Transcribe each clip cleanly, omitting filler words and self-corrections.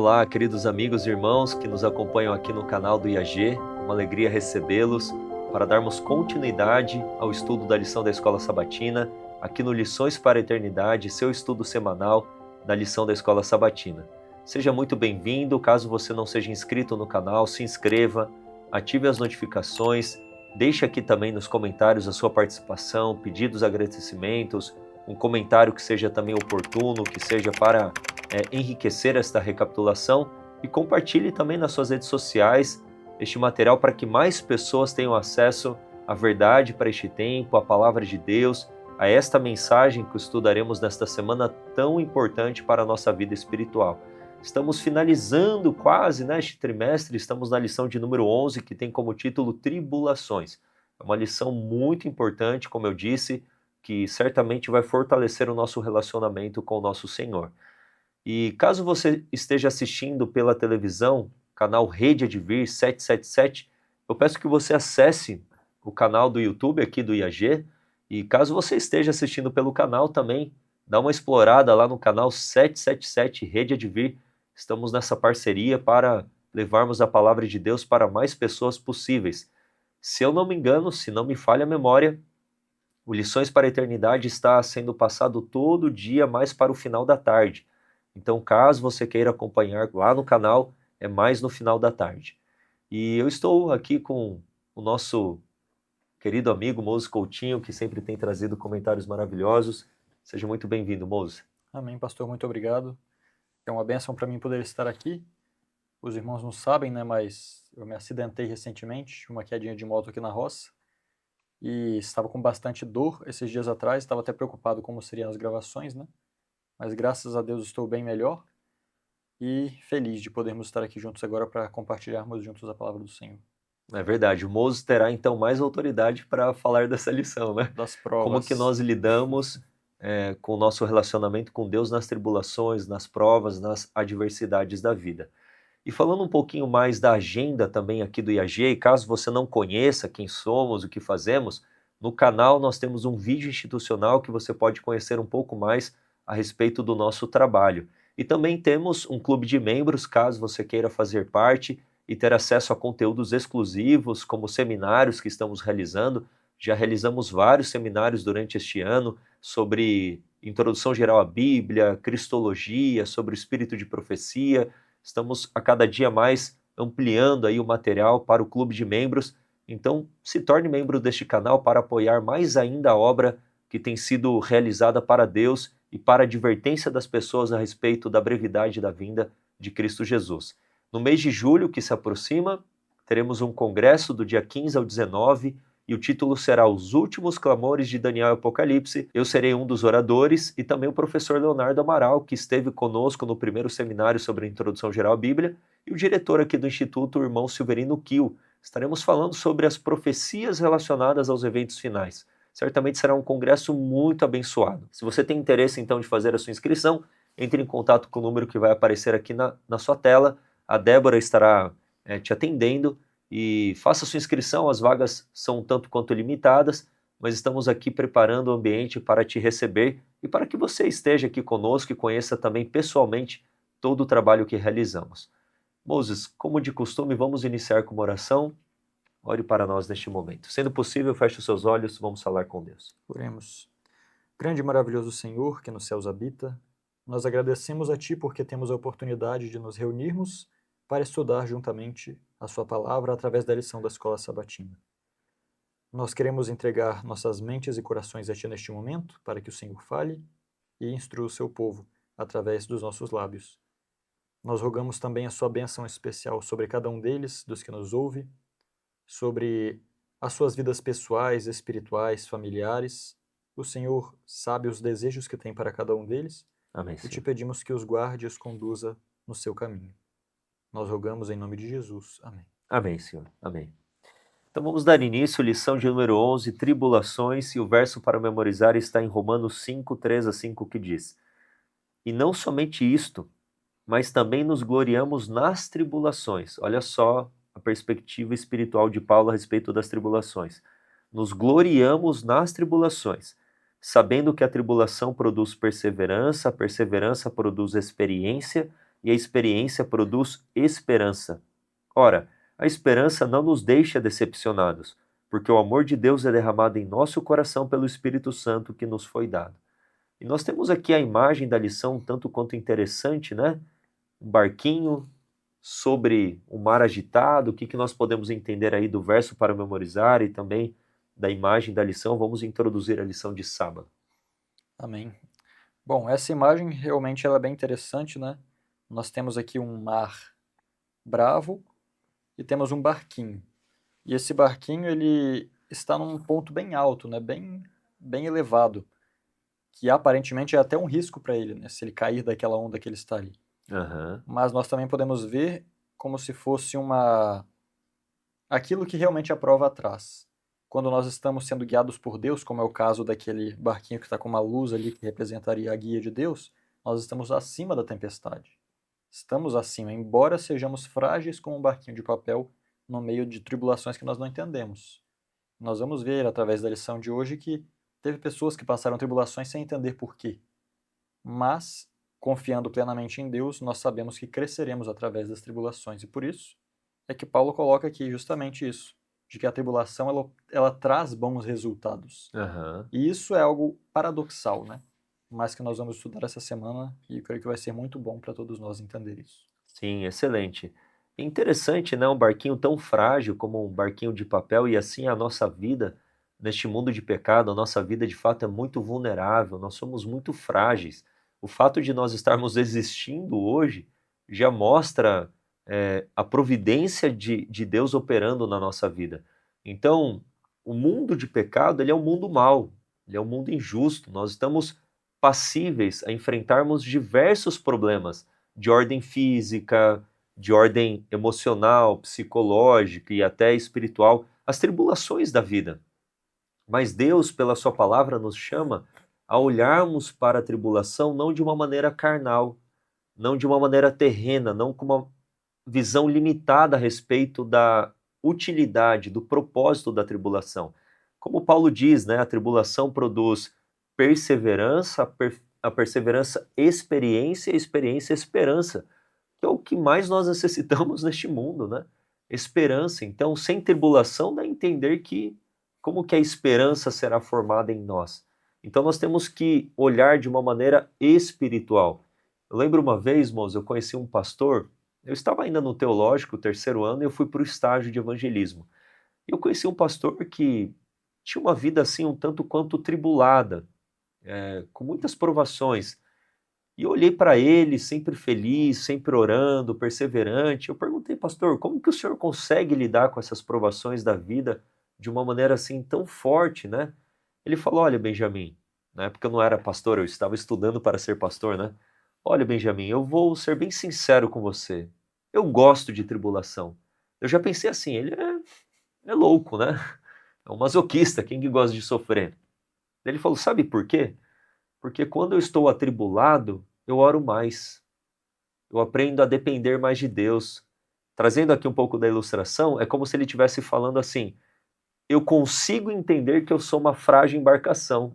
Olá, queridos amigos e irmãos que nos acompanham aqui no canal do IAG. Uma alegria recebê-los para darmos continuidade ao estudo da lição da Escola Sabatina, aqui no Lições para a Eternidade, seu estudo semanal da lição da Escola Sabatina. Seja muito bem-vindo. Caso você não seja inscrito no canal, se inscreva, ative as notificações, deixe aqui também nos comentários a sua participação, pedidos, agradecimentos, um comentário que seja também oportuno, que seja para enriquecer esta recapitulação, e compartilhe também nas suas redes sociais este material para que mais pessoas tenham acesso à verdade para este tempo, à palavra de Deus, a esta mensagem que estudaremos nesta semana tão importante para a nossa vida espiritual. Estamos finalizando quase este trimestre, estamos na lição de número 11, que tem como título Tribulações. É uma lição muito importante, como eu disse, que certamente vai fortalecer o nosso relacionamento com o nosso Senhor. E caso você esteja assistindo pela televisão, canal Rede Advir 777, eu peço que você acesse o canal do YouTube aqui do IAG, e caso você esteja assistindo pelo canal também, dá uma explorada lá no canal 777 Rede Advir. Estamos nessa parceria para levarmos a palavra de Deus para mais pessoas possíveis. Se eu não me engano, se não me falha a memória, o Lições para a Eternidade está sendo passado todo dia mais para o final da tarde. Então, caso você queira acompanhar lá no canal, é mais no final da tarde. E eu estou aqui com o nosso querido amigo Moses Coutinho, que sempre tem trazido comentários maravilhosos. Seja muito bem-vindo, Moses. Amém, pastor, muito obrigado. É uma bênção para mim poder estar aqui. Os irmãos não sabem, mas eu me acidentei recentemente, uma quedinha de moto aqui na roça, e estava com bastante dor esses dias atrás, estava até preocupado como seriam as gravações, mas graças a Deus estou bem melhor e feliz de podermos estar aqui juntos agora para compartilharmos juntos a palavra do Senhor. É verdade, o Moses terá então mais autoridade para falar dessa lição, né? Das provas. Como que nós lidamos com o nosso relacionamento com Deus nas tribulações, nas provas, nas adversidades da vida. E falando um pouquinho mais da agenda também aqui do IAG, e caso você não conheça quem somos, o que fazemos, no canal nós temos um vídeo institucional que você pode conhecer um pouco mais a respeito do nosso trabalho. E também temos um clube de membros, caso você queira fazer parte e ter acesso a conteúdos exclusivos, como seminários que estamos realizando. Já realizamos vários seminários durante este ano sobre introdução geral à Bíblia, cristologia, sobre o espírito de profecia. Estamos a cada dia mais ampliando aí o material para o clube de membros. Então, se torne membro deste canal para apoiar mais ainda a obra que tem sido realizada para Deus e para a advertência das pessoas a respeito da brevidade da vinda de Cristo Jesus. No mês de julho, que se aproxima, teremos um congresso do dia 15 ao 19, e o título será Os Últimos Clamores de Daniel e Apocalipse. Eu serei um dos oradores, e também o professor Leonardo Amaral, que esteve conosco no primeiro seminário sobre a Introdução Geral à Bíblia, e o diretor aqui do Instituto, o irmão Silverino Kiel. Estaremos falando sobre as profecias relacionadas aos eventos finais. Certamente será um congresso muito abençoado. Se você tem interesse então de fazer a sua inscrição, entre em contato com o número que vai aparecer aqui na sua tela. A Débora estará te atendendo, e faça sua inscrição. As vagas são um tanto quanto limitadas, mas estamos aqui preparando o ambiente para te receber e para que você esteja aqui conosco e conheça também pessoalmente todo o trabalho que realizamos. Moses, como de costume, vamos iniciar com uma oração. Ore para nós neste momento. Sendo possível, feche os seus olhos, vamos falar com Deus. Oremos. Grande e maravilhoso Senhor, que nos céus habita, nós agradecemos a Ti porque temos a oportunidade de nos reunirmos para estudar juntamente a Sua palavra através da lição da Escola Sabatina. Nós queremos entregar nossas mentes e corações a Ti neste momento, para que o Senhor fale e instrua o Seu povo através dos nossos lábios. Nós rogamos também a Sua bênção especial sobre cada um deles, dos que nos ouve, sobre as suas vidas pessoais, espirituais, familiares. O Senhor sabe os desejos que tem para cada um deles. Amém, E Senhor. te pedimos que os guarde e os conduza no seu caminho. Nós rogamos em nome de Jesus. Amém. Amém, Senhor. Amém. Então vamos dar início, lição de número 11, Tribulações, e o verso para memorizar está em Romanos 5, 3 a 5, que diz: E não somente isto, mas também nos gloriamos nas tribulações. Olha só a perspectiva espiritual de Paulo a respeito das tribulações. Nos gloriamos nas tribulações, sabendo que a tribulação produz perseverança, a perseverança produz experiência, e a experiência produz esperança. Ora, a esperança não nos deixa decepcionados, porque o amor de Deus é derramado em nosso coração pelo Espírito Santo que nos foi dado. E nós temos aqui a imagem da lição tanto quanto interessante, né? Um barquinho sobre o mar agitado. O que nós podemos entender aí do verso para memorizar e também da imagem da lição? Vamos introduzir a lição de sábado. Amém. Bom, essa imagem realmente ela é bem interessante, né? Nós temos aqui um mar bravo e temos um barquinho. E esse barquinho ele está num ponto bem alto, né? Bem elevado, que aparentemente é até um risco para ele, né? Se ele cair daquela onda que ele está ali. Mas nós também podemos ver como se fosse aquilo que realmente a prova traz. Quando nós estamos sendo guiados por Deus, como é o caso daquele barquinho que está com uma luz ali que representaria a guia de Deus, nós estamos acima da tempestade. Estamos acima, embora sejamos frágeis como um barquinho de papel no meio de tribulações que nós não entendemos. Nós vamos ver, através da lição de hoje, que teve pessoas que passaram tribulações sem entender por quê. Mas, confiando plenamente em Deus, nós sabemos que cresceremos através das tribulações. E por isso é que Paulo coloca aqui justamente isso, de que a tribulação ela traz bons resultados. E isso é algo paradoxal, né? Mas que nós vamos estudar essa semana e eu creio que vai ser muito bom para todos nós entender isso. Sim, excelente. Interessante, né? Um barquinho tão frágil como um barquinho de papel, e assim a nossa vida neste mundo de pecado, a nossa vida de fato é muito vulnerável, nós somos muito frágeis. O fato de nós estarmos existindo hoje já mostra a providência de Deus operando na nossa vida. Então, o mundo de pecado, ele é um mundo mau, ele é um mundo injusto. Nós estamos passíveis a enfrentarmos diversos problemas de ordem física, de ordem emocional, psicológica e até espiritual, as tribulações da vida. Mas Deus, pela sua palavra, nos chama a olharmos para a tribulação não de uma maneira carnal, não de uma maneira terrena, não com uma visão limitada a respeito da utilidade, do propósito da tribulação. Como Paulo diz, né, a tribulação produz perseverança, a perseverança experiência, e a experiência esperança, que é o que mais nós necessitamos neste mundo, né? Esperança. Então, sem tribulação, dá a entender que como que a esperança será formada em nós. Então, nós temos que olhar de uma maneira espiritual. Eu lembro uma vez, moço, eu conheci um pastor. Eu estava ainda no teológico, 3º ano, e eu fui para o estágio de evangelismo. E eu conheci um pastor que tinha uma vida assim um tanto quanto tribulada, com muitas provações. E eu olhei para ele, sempre feliz, sempre orando, perseverante. Eu perguntei, pastor, como que o senhor consegue lidar com essas provações da vida de uma maneira assim tão forte, né? Ele falou, olha, Benjamin, na época eu não era pastor, eu estava estudando para ser pastor, né? Olha, Benjamin, eu vou ser bem sincero com você. Eu gosto de tribulação. Eu já pensei assim, ele é louco, né? É um masoquista, quem que gosta de sofrer? Ele falou, sabe por quê? Porque quando eu estou atribulado, eu oro mais. Eu aprendo a depender mais de Deus. Trazendo aqui um pouco da ilustração, é como se ele estivesse falando assim, eu consigo entender que eu sou uma frágil embarcação.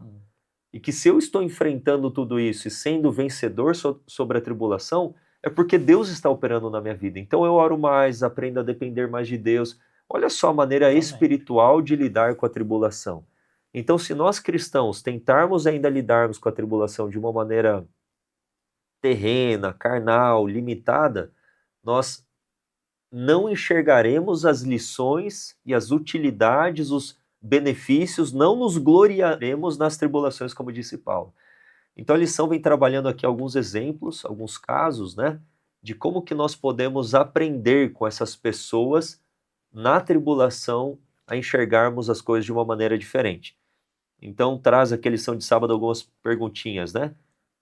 E que se eu estou enfrentando tudo isso e sendo vencedor sobre a tribulação, é porque Deus está operando na minha vida. Então eu oro mais, aprendo a depender mais de Deus. Olha só a maneira espiritual de lidar com a tribulação. Então, se nós cristãos tentarmos ainda lidarmos com a tribulação de uma maneira terrena, carnal, limitada, nós não enxergaremos as lições e as utilidades, os benefícios, não nos gloriaremos nas tribulações, como disse Paulo. Então a lição vem trabalhando aqui alguns exemplos, alguns casos, né, de como que nós podemos aprender com essas pessoas na tribulação a enxergarmos as coisas de uma maneira diferente. Então traz aqui a lição de sábado algumas perguntinhas, né?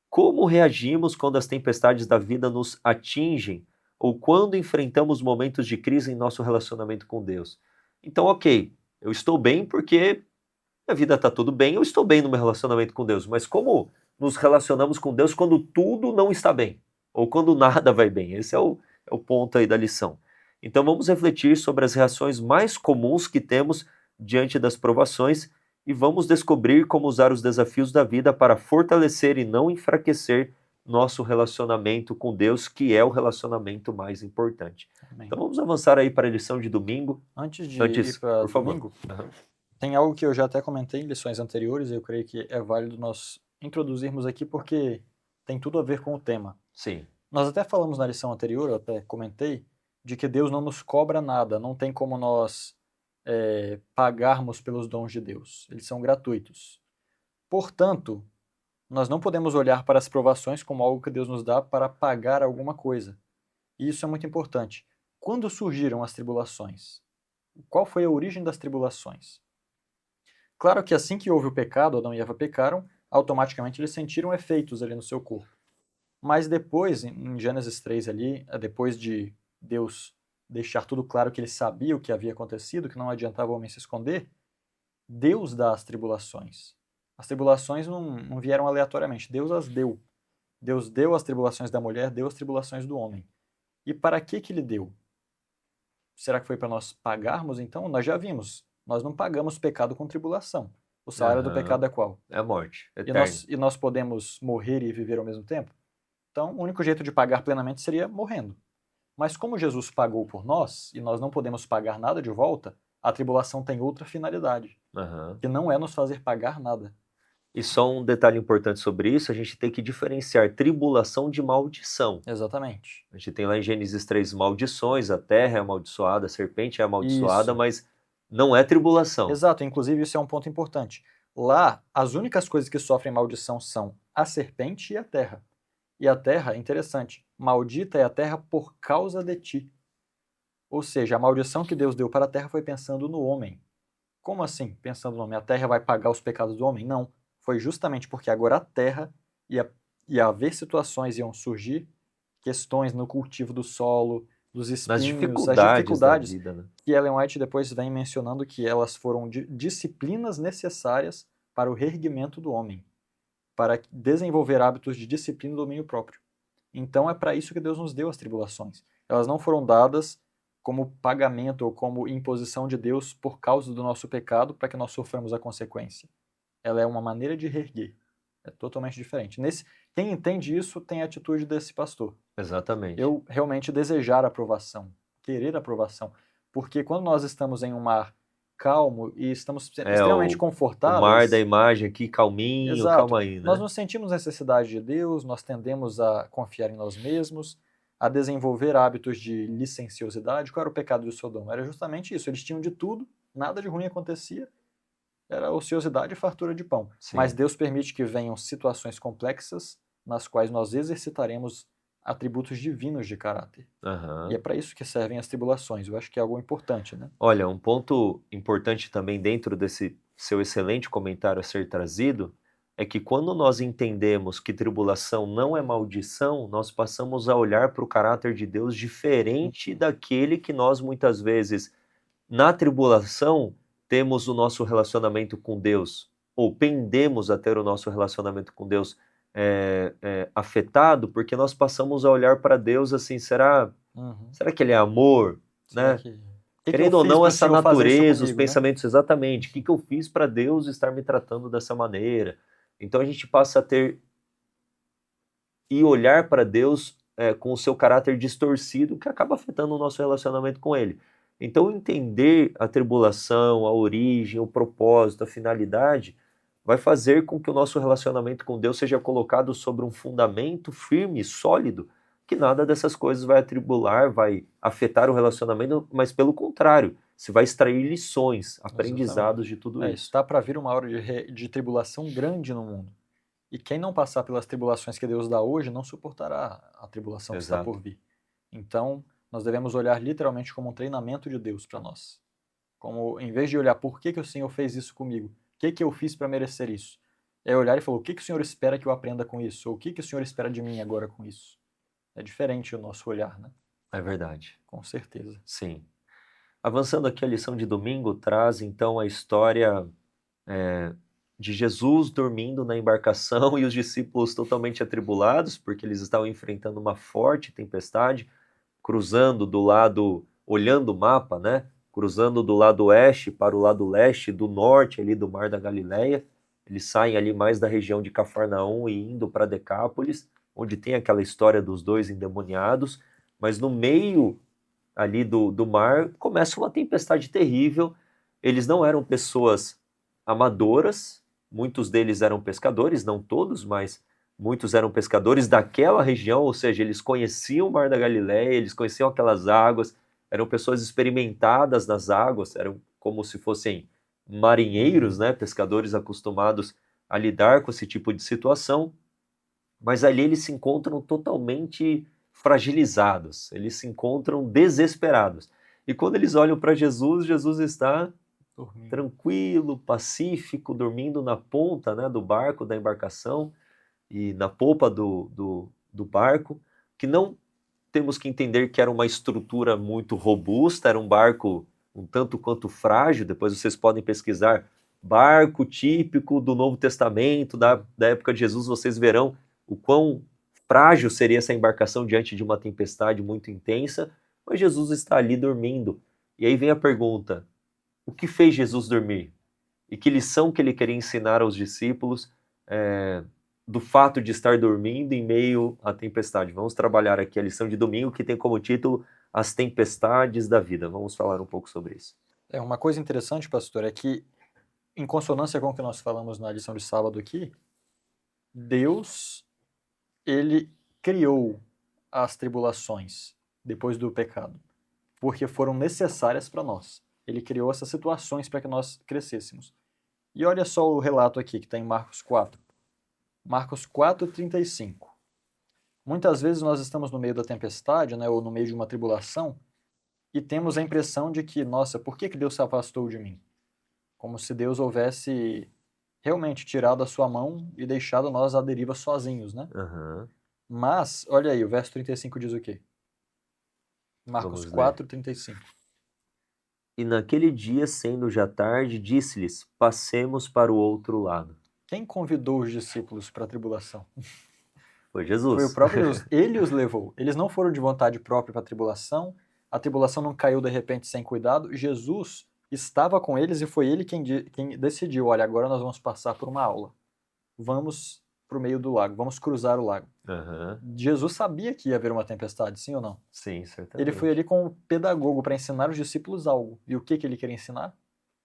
Como reagimos quando as tempestades da vida nos atingem ou quando enfrentamos momentos de crise em nosso relacionamento com Deus? Então, ok, eu estou bem porque minha vida está tudo bem, eu estou bem no meu relacionamento com Deus, mas como nos relacionamos com Deus quando tudo não está bem? Ou quando nada vai bem? Esse é o ponto aí da lição. Então vamos refletir sobre as reações mais comuns que temos diante das provações e vamos descobrir como usar os desafios da vida para fortalecer e não enfraquecer nosso relacionamento com Deus, que é o relacionamento mais importante. Amém. Então vamos avançar aí para a lição de domingo. Antes de ir para por favor. domingo, tem algo que eu já até comentei em lições anteriores, e eu creio que é válido nós introduzirmos aqui porque tem tudo a ver com o tema. Sim. Nós até falamos na lição anterior, eu até comentei, de que Deus não nos cobra nada, não tem como nós pagarmos pelos dons de Deus, eles são gratuitos. Portanto, nós não podemos olhar para as provações como algo que Deus nos dá para pagar alguma coisa. E isso é muito importante. Quando surgiram as tribulações? Qual foi a origem das tribulações? Claro que assim que houve o pecado, Adão e Eva pecaram, automaticamente eles sentiram efeitos ali no seu corpo. Mas depois, em Gênesis 3 ali, depois de Deus deixar tudo claro que ele sabia o que havia acontecido, que não adiantava o homem se esconder, Deus dá as tribulações. As tribulações não vieram aleatoriamente, Deus as deu. Deus deu as tribulações da mulher, deu as tribulações do homem. E para que ele deu? Será que foi para nós pagarmos então? Nós já vimos, nós não pagamos pecado com tribulação. O salário do pecado é qual? É a morte, eterna. E nós podemos morrer e viver ao mesmo tempo? Então, o único jeito de pagar plenamente seria morrendo. Mas como Jesus pagou por nós, e nós não podemos pagar nada de volta, a tribulação tem outra finalidade, que não é nos fazer pagar nada. E só um detalhe importante sobre isso, a gente tem que diferenciar tribulação de maldição. Exatamente. A gente tem lá em Gênesis 3 maldições, a terra é amaldiçoada, a serpente é amaldiçoada, Isso. mas não é tribulação. Exato, inclusive isso é um ponto importante. Lá, as únicas coisas que sofrem maldição são a serpente e a terra. E a terra, interessante, maldita é a terra por causa de ti. Ou seja, a maldição que Deus deu para a terra foi pensando no homem. Como assim, pensando no homem? A terra vai pagar os pecados do homem? Não. Foi justamente porque agora a terra ia haver situações, iam surgir questões no cultivo do solo, dos espinhos, as dificuldades da vida, né? Que Ellen White depois vem mencionando que elas foram disciplinas necessárias para o reerguimento do homem, para desenvolver hábitos de disciplina e domínio próprio. Então é para isso que Deus nos deu as tribulações. Elas não foram dadas como pagamento ou como imposição de Deus por causa do nosso pecado para que nós soframos a consequência. Ela é uma maneira de reerguer. É totalmente diferente. Quem entende isso tem a atitude desse pastor. Exatamente. Eu realmente desejar aprovação, querer aprovação. Porque quando nós estamos em um mar calmo e estamos extremamente confortáveis... O mar da imagem aqui, calminho, exato, calma aí, né? Nós não sentimos necessidade de Deus, nós tendemos a confiar em nós mesmos, a desenvolver hábitos de licenciosidade. Qual era o pecado de Sodoma? Era justamente isso. Eles tinham de tudo, nada de ruim acontecia. Era ociosidade e fartura de pão. Sim. Mas Deus permite que venham situações complexas nas quais nós exercitaremos atributos divinos de caráter. E é para isso que servem as tribulações. Eu acho que é algo importante, né? Olha, um ponto importante também dentro desse seu excelente comentário a ser trazido é que quando nós entendemos que tribulação não é maldição, nós passamos a olhar para o caráter de Deus diferente daquele que nós muitas vezes, na tribulação, temos o nosso relacionamento com Deus, ou pendemos a ter o nosso relacionamento com Deus afetado, porque nós passamos a olhar para Deus assim, será que ele é amor? Né? Querendo ou não, essa natureza, os pensamentos, né? Exatamente, o que eu fiz para Deus estar me tratando dessa maneira? Então a gente passa a ter e olhar para Deus com o seu caráter distorcido, que acaba afetando o nosso relacionamento com Ele. Então entender a tribulação, a origem, o propósito, a finalidade, vai fazer com que o nosso relacionamento com Deus seja colocado sobre um fundamento firme, sólido, que nada dessas coisas vai atribular, vai afetar o relacionamento, mas pelo contrário, você vai extrair lições, aprendizados de tudo isso. Está para vir uma hora de tribulação grande no mundo. E quem não passar pelas tribulações que Deus dá hoje, não suportará a tribulação que está por vir. Então, nós devemos olhar literalmente como um treinamento de Deus para nós. Como, em vez de olhar por que o Senhor fez isso comigo, o que eu fiz para merecer isso, é olhar e falar, o que o Senhor espera que eu aprenda com isso? Ou o que o Senhor espera de mim agora com isso? É diferente o nosso olhar, né? É verdade. Com certeza. Sim. Avançando aqui, a lição de domingo traz, então, a história de Jesus dormindo na embarcação e os discípulos totalmente atribulados, porque eles estavam enfrentando uma forte tempestade, cruzando do lado, olhando o mapa, né? Cruzando do lado oeste para o lado leste, do norte ali do Mar da Galileia. Eles saem ali mais da região de Cafarnaum e indo para Decápolis. onde tem aquela história dos dois endemoniados, mas no meio ali do mar começa uma tempestade terrível. Eles não eram pessoas amadoras, muitos deles eram pescadores, não todos, mas muitos eram pescadores daquela região, ou seja, eles conheciam o Mar da Galileia, eles conheciam aquelas águas, eram pessoas experimentadas nas águas, eram como se fossem marinheiros, né, pescadores acostumados a lidar com esse tipo de situação, mas ali eles se encontram totalmente fragilizados, eles se encontram desesperados. E quando eles olham para Jesus, Jesus está Dormindo. tranquilo, pacífico, dormindo na ponta, né, do barco, da embarcação, e na polpa do barco, que não temos que entender que era uma estrutura muito robusta, era um barco um tanto quanto frágil. Depois vocês podem pesquisar barco típico do Novo Testamento, da época de Jesus, vocês verão o quão frágil seria essa embarcação diante de uma tempestade muito intensa, mas Jesus está ali dormindo. E aí vem a pergunta: o que fez Jesus dormir? E que lição que ele queria ensinar aos discípulos do fato de estar dormindo em meio à tempestade? Vamos trabalhar aqui a lição de domingo, que tem como título As Tempestades da Vida. Vamos falar um pouco sobre isso. Uma coisa interessante, pastor, é que, em consonância com o que nós falamos na lição de sábado aqui, Deus, ele criou as tribulações depois do pecado, porque foram necessárias para nós. Ele criou essas situações para que nós crescêssemos. E olha só o relato aqui, que está em Marcos 4. Marcos 4:35. Muitas vezes nós estamos no meio da tempestade, né, ou no meio de uma tribulação, e temos a impressão de que, nossa, por que Deus se afastou de mim? Como se Deus houvesse realmente tirado a sua mão e deixado nós à deriva sozinhos, né? Uhum. Mas, olha aí, o verso 35 diz o quê? Marcos 4:35. E naquele dia, sendo já tarde, disse-lhes: passemos para o outro lado. Quem convidou os discípulos para a tribulação? Foi Jesus. Foi o próprio Jesus. Ele os levou. Eles não foram de vontade própria para a tribulação não caiu de repente sem cuidado. Jesus estava com eles e foi ele quem decidiu: olha, agora nós vamos passar por uma aula. Vamos para o meio do lago, vamos cruzar o lago. Uhum. Jesus sabia que ia haver uma tempestade, sim ou não? Sim, certamente. Ele foi ali como pedagogo para ensinar os discípulos algo. E o que ele queria ensinar?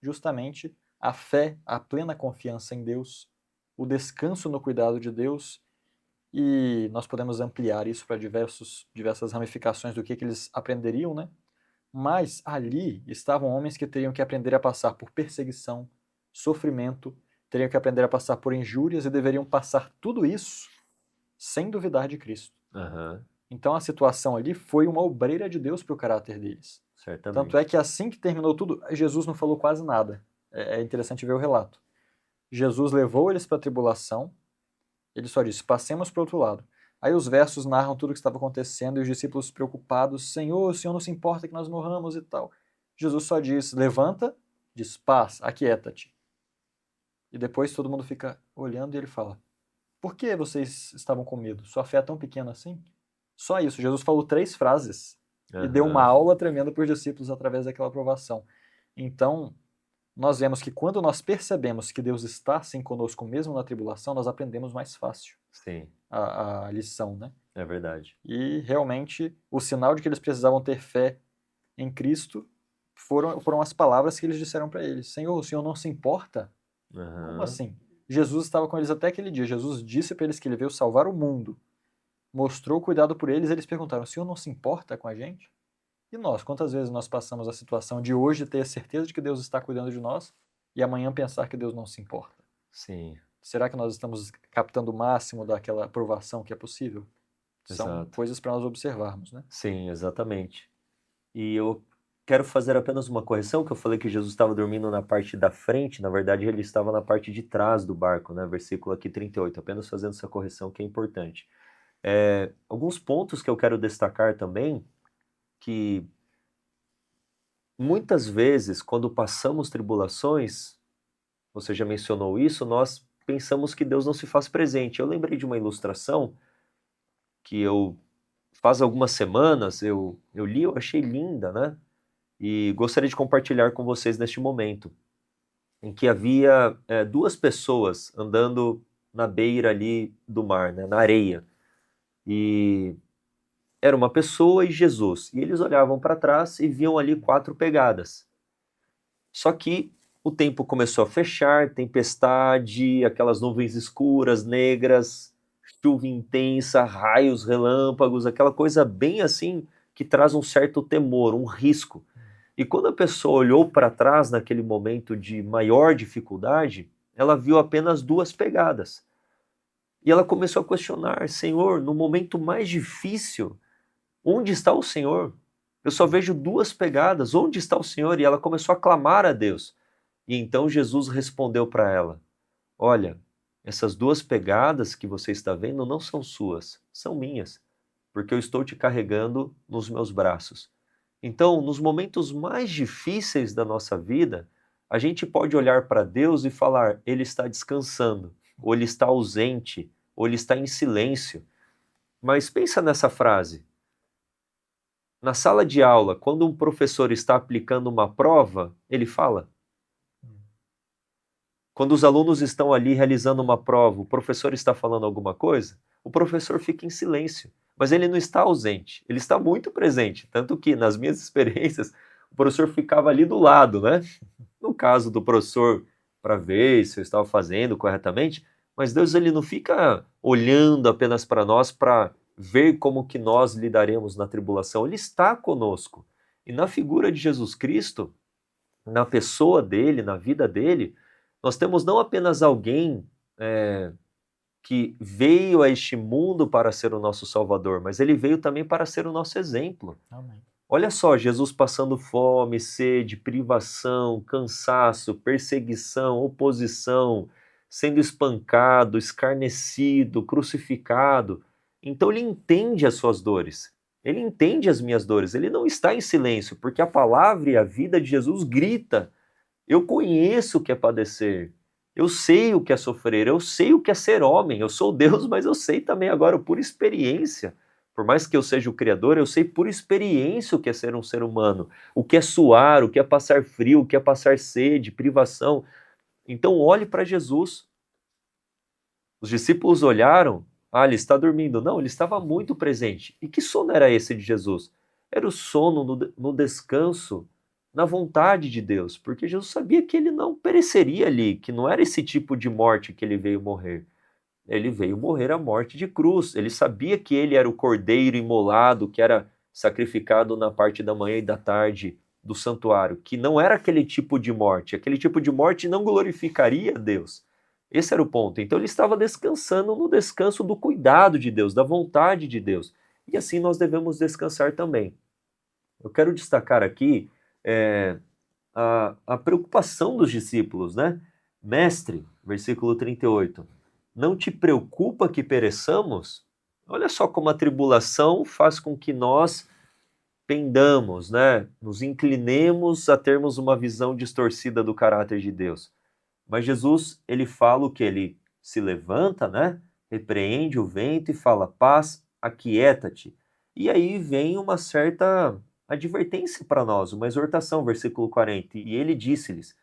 Justamente a fé, a plena confiança em Deus, o descanso no cuidado de Deus. E nós podemos ampliar isso para diversas ramificações do que eles aprenderiam, né? Mas ali estavam homens que teriam que aprender a passar por perseguição, sofrimento, teriam que aprender a passar por injúrias e deveriam passar tudo isso sem duvidar de Cristo. Uhum. Então a situação ali foi uma obreira de Deus para o caráter deles. Certamente. Tanto é que assim que terminou tudo, Jesus não falou quase nada. É interessante ver o relato. Jesus levou eles para a tribulação, ele só disse: passemos para o outro lado. Aí os versos narram tudo o que estava acontecendo e os discípulos preocupados: Senhor, o Senhor não se importa que nós morramos e tal. Jesus só diz: levanta, diz paz, aquieta-te. E depois todo mundo fica olhando e ele fala: por que vocês estavam com medo? Sua fé é tão pequena assim? Só isso. Jesus falou 3 frases e deu uma aula tremenda para os discípulos através daquela aprovação. Então, nós vemos que quando nós percebemos que Deus está assim conosco mesmo na tribulação, nós aprendemos mais fácil. Sim. A lição, né? É verdade. E realmente o sinal de que eles precisavam ter fé em Cristo foram as palavras que eles disseram para eles: Senhor, o Senhor não se importa? Uhum. Como assim? Jesus estava com eles até aquele dia. Jesus disse para eles que ele veio salvar o mundo. Mostrou cuidado por eles. Eles perguntaram: o Senhor não se importa com a gente? E nós? Quantas vezes nós passamos a situação de hoje ter a certeza de que Deus está cuidando de nós e amanhã pensar que Deus não se importa? Sim. Será que nós estamos captando o máximo daquela aprovação que é possível? São coisas para nós observarmos, né? Sim, exatamente. E eu quero fazer apenas uma correção, que eu falei que Jesus estava dormindo na parte da frente, na verdade ele estava na parte de trás do barco, né? Versículo aqui 38, apenas fazendo essa correção que é importante. Alguns pontos que eu quero destacar também, que muitas vezes, quando passamos tribulações, você já mencionou isso, nós pensamos que Deus não se faz presente. Eu lembrei de uma ilustração que faz algumas semanas eu li, eu achei linda, né? E gostaria de compartilhar com vocês neste momento, em que havia 2 pessoas andando na beira ali do mar, né, na areia. E era uma pessoa e Jesus. E eles olhavam para trás e viam ali 4 pegadas. Só que o tempo começou a fechar, tempestade, aquelas nuvens escuras, negras, chuva intensa, raios, relâmpagos, aquela coisa bem assim que traz um certo temor, um risco. E quando a pessoa olhou para trás naquele momento de maior dificuldade, ela viu apenas 2 pegadas. E ela começou a questionar: Senhor, no momento mais difícil, onde está o Senhor? Eu só vejo 2 pegadas, onde está o Senhor? E ela começou a clamar a Deus. E então Jesus respondeu para ela: Olha, essas 2 pegadas que você está vendo não são suas, são minhas, porque eu estou te carregando nos meus braços. Então, nos momentos mais difíceis da nossa vida, a gente pode olhar para Deus e falar: Ele está descansando, ou Ele está ausente, ou Ele está em silêncio. Mas pensa nessa frase. Na sala de aula, quando um professor está aplicando uma prova, ele fala. Quando os alunos estão ali realizando uma prova, o professor está falando alguma coisa, o professor fica em silêncio. Mas ele não está ausente, ele está muito presente. Tanto que, nas minhas experiências, o professor ficava ali do lado, né? No caso do professor, para ver se eu estava fazendo corretamente, mas Deus ele não fica olhando apenas para nós para ver como que nós lidaremos na tribulação. Ele está conosco. E na figura de Jesus Cristo, na pessoa dele, na vida dele, nós temos não apenas alguém que veio a este mundo para ser o nosso Salvador, mas ele veio também para ser o nosso exemplo. Amém. Olha só, Jesus passando fome, sede, privação, cansaço, perseguição, oposição, sendo espancado, escarnecido, crucificado. Então ele entende as suas dores, ele entende as minhas dores, ele não está em silêncio, porque a palavra e a vida de Jesus grita: eu conheço o que é padecer, eu sei o que é sofrer, eu sei o que é ser homem, eu sou Deus, mas eu sei também agora por experiência. Por mais que eu seja o Criador, eu sei por experiência o que é ser um ser humano, o que é suar, o que é passar frio, o que é passar sede, privação. Então olhe para Jesus. Os discípulos olharam, ele está dormindo. Não, ele estava muito presente. E que sono era esse de Jesus? Era o sono no descanso, na vontade de Deus, porque Jesus sabia que ele não pereceria ali, que não era esse tipo de morte que ele veio morrer. Ele veio morrer a morte de cruz. Ele sabia que ele era o cordeiro imolado, que era sacrificado na parte da manhã e da tarde do santuário, que não era aquele tipo de morte. Aquele tipo de morte não glorificaria a Deus. Esse era o ponto. Então ele estava descansando no descanso do cuidado de Deus, da vontade de Deus. E assim nós devemos descansar também. Eu quero destacar aqui a preocupação dos discípulos, né? Mestre, versículo 38. Não te preocupa que pereçamos? Olha só como a tribulação faz com que nós pendamos, né? Nos inclinemos a termos uma visão distorcida do caráter de Deus. Mas Jesus, ele fala o que? Ele se levanta, né? Repreende o vento e fala: paz, aquieta-te. E aí vem uma certa advertência para nós, uma exortação, versículo 40. E ele disse-lhes: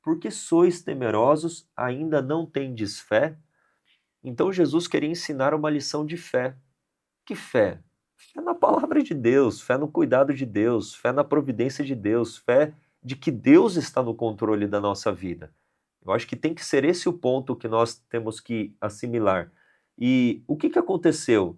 porque sois temerosos, ainda não tendes fé? Então Jesus queria ensinar uma lição de fé. Que fé? Fé na palavra de Deus, fé no cuidado de Deus, fé na providência de Deus, fé de que Deus está no controle da nossa vida. Eu acho que tem que ser esse o ponto que nós temos que assimilar. E o que aconteceu?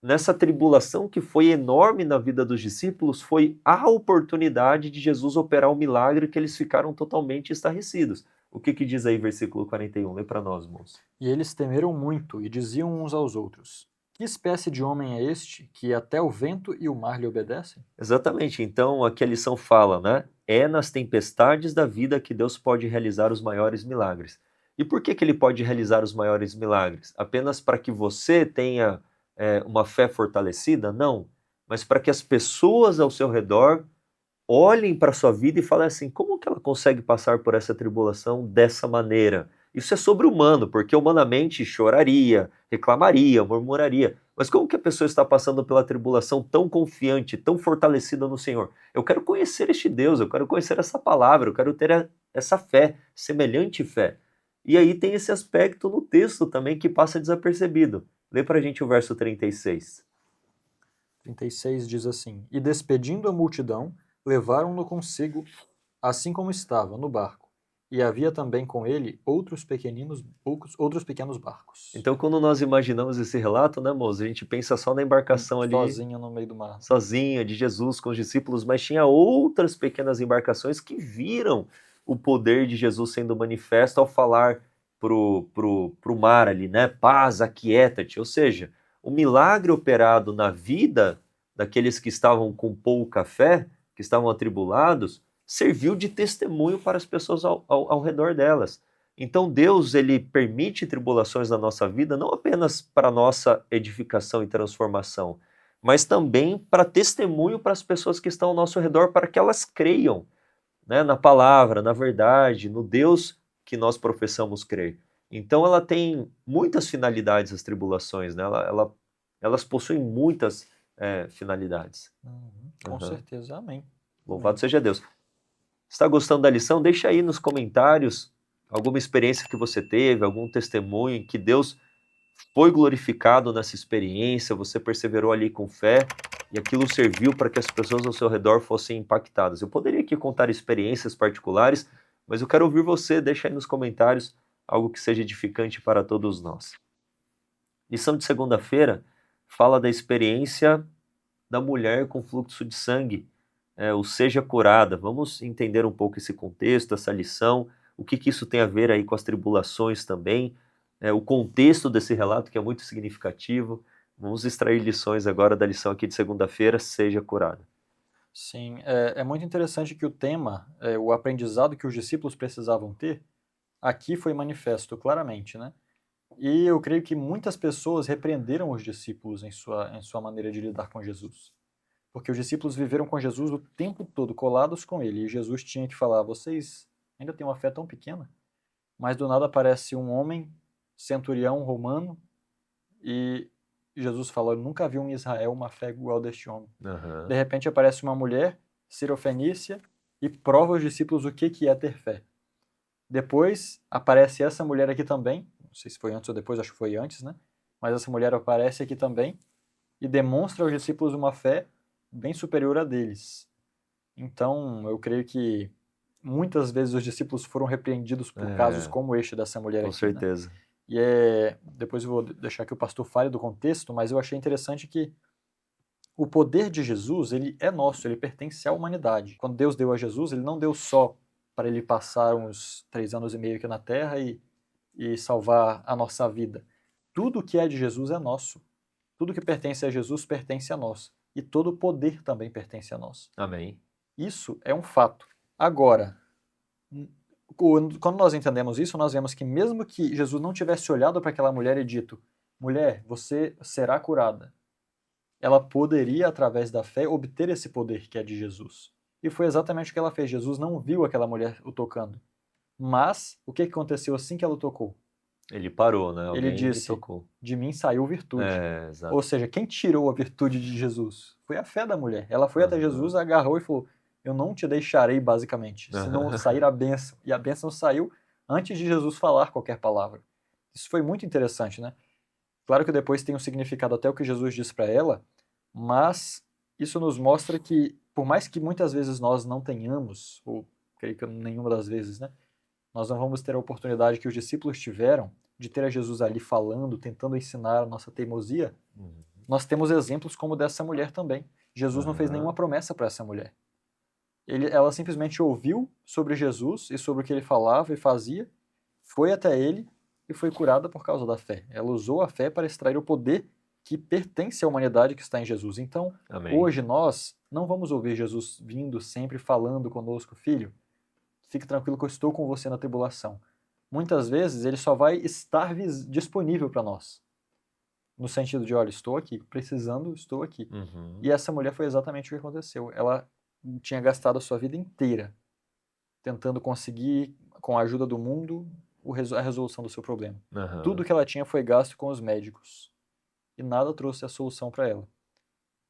Nessa tribulação que foi enorme na vida dos discípulos, foi a oportunidade de Jesus operar um milagre que eles ficaram totalmente estarrecidos. O que diz aí versículo 41? Lê para nós, moço. E eles temeram muito e diziam uns aos outros: que espécie de homem é este que até o vento e o mar lhe obedecem? Exatamente. Então, aqui a lição fala, né? É nas tempestades da vida que Deus pode realizar os maiores milagres. E por que ele pode realizar os maiores milagres? Apenas para que você tenha uma fé fortalecida? Não. Mas para que as pessoas ao seu redor olhem para a sua vida e falem assim: como que ela consegue passar por essa tribulação dessa maneira? Isso é sobre-humano, porque humanamente choraria, reclamaria, murmuraria. Mas como que a pessoa está passando pela tribulação tão confiante, tão fortalecida no Senhor? Eu quero conhecer este Deus, eu quero conhecer essa palavra, eu quero ter essa fé, semelhante fé. E aí tem esse aspecto no texto também que passa desapercebido. Lê para a gente o verso 36. 36 diz assim: E despedindo a multidão, levaram-no consigo, assim como estava, no barco. E havia também com ele outros pequenos barcos. Então, quando nós imaginamos esse relato, né, moço, a gente pensa só na embarcação ali, Sozinho no meio do mar. sozinha, de Jesus com os discípulos, mas tinha outras pequenas embarcações que viram o poder de Jesus sendo manifesto ao falar pro mar ali, né? Paz, aquieta-te. Ou seja, o milagre operado na vida daqueles que estavam com pouca fé, que estavam atribulados, serviu de testemunho para as pessoas ao redor delas. Então Deus, ele permite tribulações na nossa vida não apenas para nossa edificação e transformação, mas também para testemunho para as pessoas que estão ao nosso redor, para que elas creiam, né, na palavra, na verdade, no Deus que nós professamos crer. Então ela tem muitas finalidades, as tribulações, né? Elas possuem muitas finalidades. Com certeza, amém. Louvado seja Deus. Está gostando da lição? Deixa aí nos comentários alguma experiência que você teve, algum testemunho em que Deus foi glorificado nessa experiência, você perseverou ali com fé e aquilo serviu para que as pessoas ao seu redor fossem impactadas. Eu poderia aqui contar experiências particulares, mas eu quero ouvir você, deixa aí nos comentários algo que seja edificante para todos nós. Lição de segunda-feira fala da experiência da mulher com fluxo de sangue, o seja curada. Vamos entender um pouco esse contexto, essa lição, o que isso tem a ver aí com as tribulações também, o contexto desse relato que é muito significativo. Vamos extrair lições agora da lição aqui de segunda-feira, seja curada. Sim, é muito interessante que o tema, o aprendizado que os discípulos precisavam ter, aqui foi manifesto claramente, né? E eu creio que muitas pessoas repreenderam os discípulos em sua maneira de lidar com Jesus. Porque os discípulos viveram com Jesus o tempo todo, colados com ele. E Jesus tinha que falar: vocês ainda têm uma fé tão pequena? Mas do nada aparece um homem, centurião romano, e Jesus fala: eu nunca vi em Israel uma fé igual deste homem. De repente aparece uma mulher, sirofenícia, e prova aos discípulos o que é ter fé. Depois aparece essa mulher aqui também, não sei se foi antes ou depois, acho que foi antes, né? Mas essa mulher aparece aqui também e demonstra aos discípulos uma fé bem superior a deles. Então, eu creio que muitas vezes os discípulos foram repreendidos por casos como este dessa mulher com aqui. certeza. Né? E depois eu vou deixar que o pastor fale do contexto, mas eu achei interessante que o poder de Jesus, ele é nosso, ele pertence à humanidade. Quando Deus deu a Jesus, ele não deu só para ele passar uns 3 anos e meio aqui na Terra e salvar a nossa vida. Tudo que é de Jesus é nosso. Tudo que pertence a Jesus pertence a nós. E todo o poder também pertence a nós. Amém. Isso é um fato. Agora, quando nós entendemos isso, nós vemos que mesmo que Jesus não tivesse olhado para aquela mulher e dito: mulher, você será curada, ela poderia, através da fé, obter esse poder que é de Jesus. E foi exatamente o que ela fez. Jesus não viu aquela mulher o tocando. Mas, o que aconteceu assim que ela o tocou? Ele parou, né? Ele Alguém disse: tocou. de mim saiu virtude. Exato. Ou seja, quem tirou a virtude de Jesus? Foi a fé da mulher. Ela foi até Jesus, agarrou e falou: eu não te deixarei, basicamente, se não sair a bênção. E a bênção saiu antes de Jesus falar qualquer palavra. Isso foi muito interessante, né? Claro que depois tem um significado até o que Jesus disse para ela, mas isso nos mostra que, por mais que muitas vezes nós não tenhamos, ou creio que nenhuma das vezes, né? Nós não vamos ter a oportunidade que os discípulos tiveram de ter a Jesus ali falando, tentando ensinar a nossa teimosia. Nós temos exemplos como dessa mulher também. Jesus não fez nenhuma promessa para essa mulher. Ela simplesmente ouviu sobre Jesus e sobre o que ele falava e fazia, foi até ele e foi curada por causa da fé. Ela usou a fé para extrair o poder que pertence à humanidade que está em Jesus. Então, Amém. hoje nós não vamos ouvir Jesus vindo sempre falando conosco: filho, fique tranquilo que eu estou com você na tribulação. Muitas vezes ele só vai estar disponível para nós. No sentido de: olha, estou aqui, precisando, estou aqui. E essa mulher foi exatamente o que aconteceu. Ela tinha gastado a sua vida inteira tentando conseguir, com a ajuda do mundo, a resolução do seu problema. Tudo que ela tinha foi gasto com os médicos. E nada trouxe a solução para ela.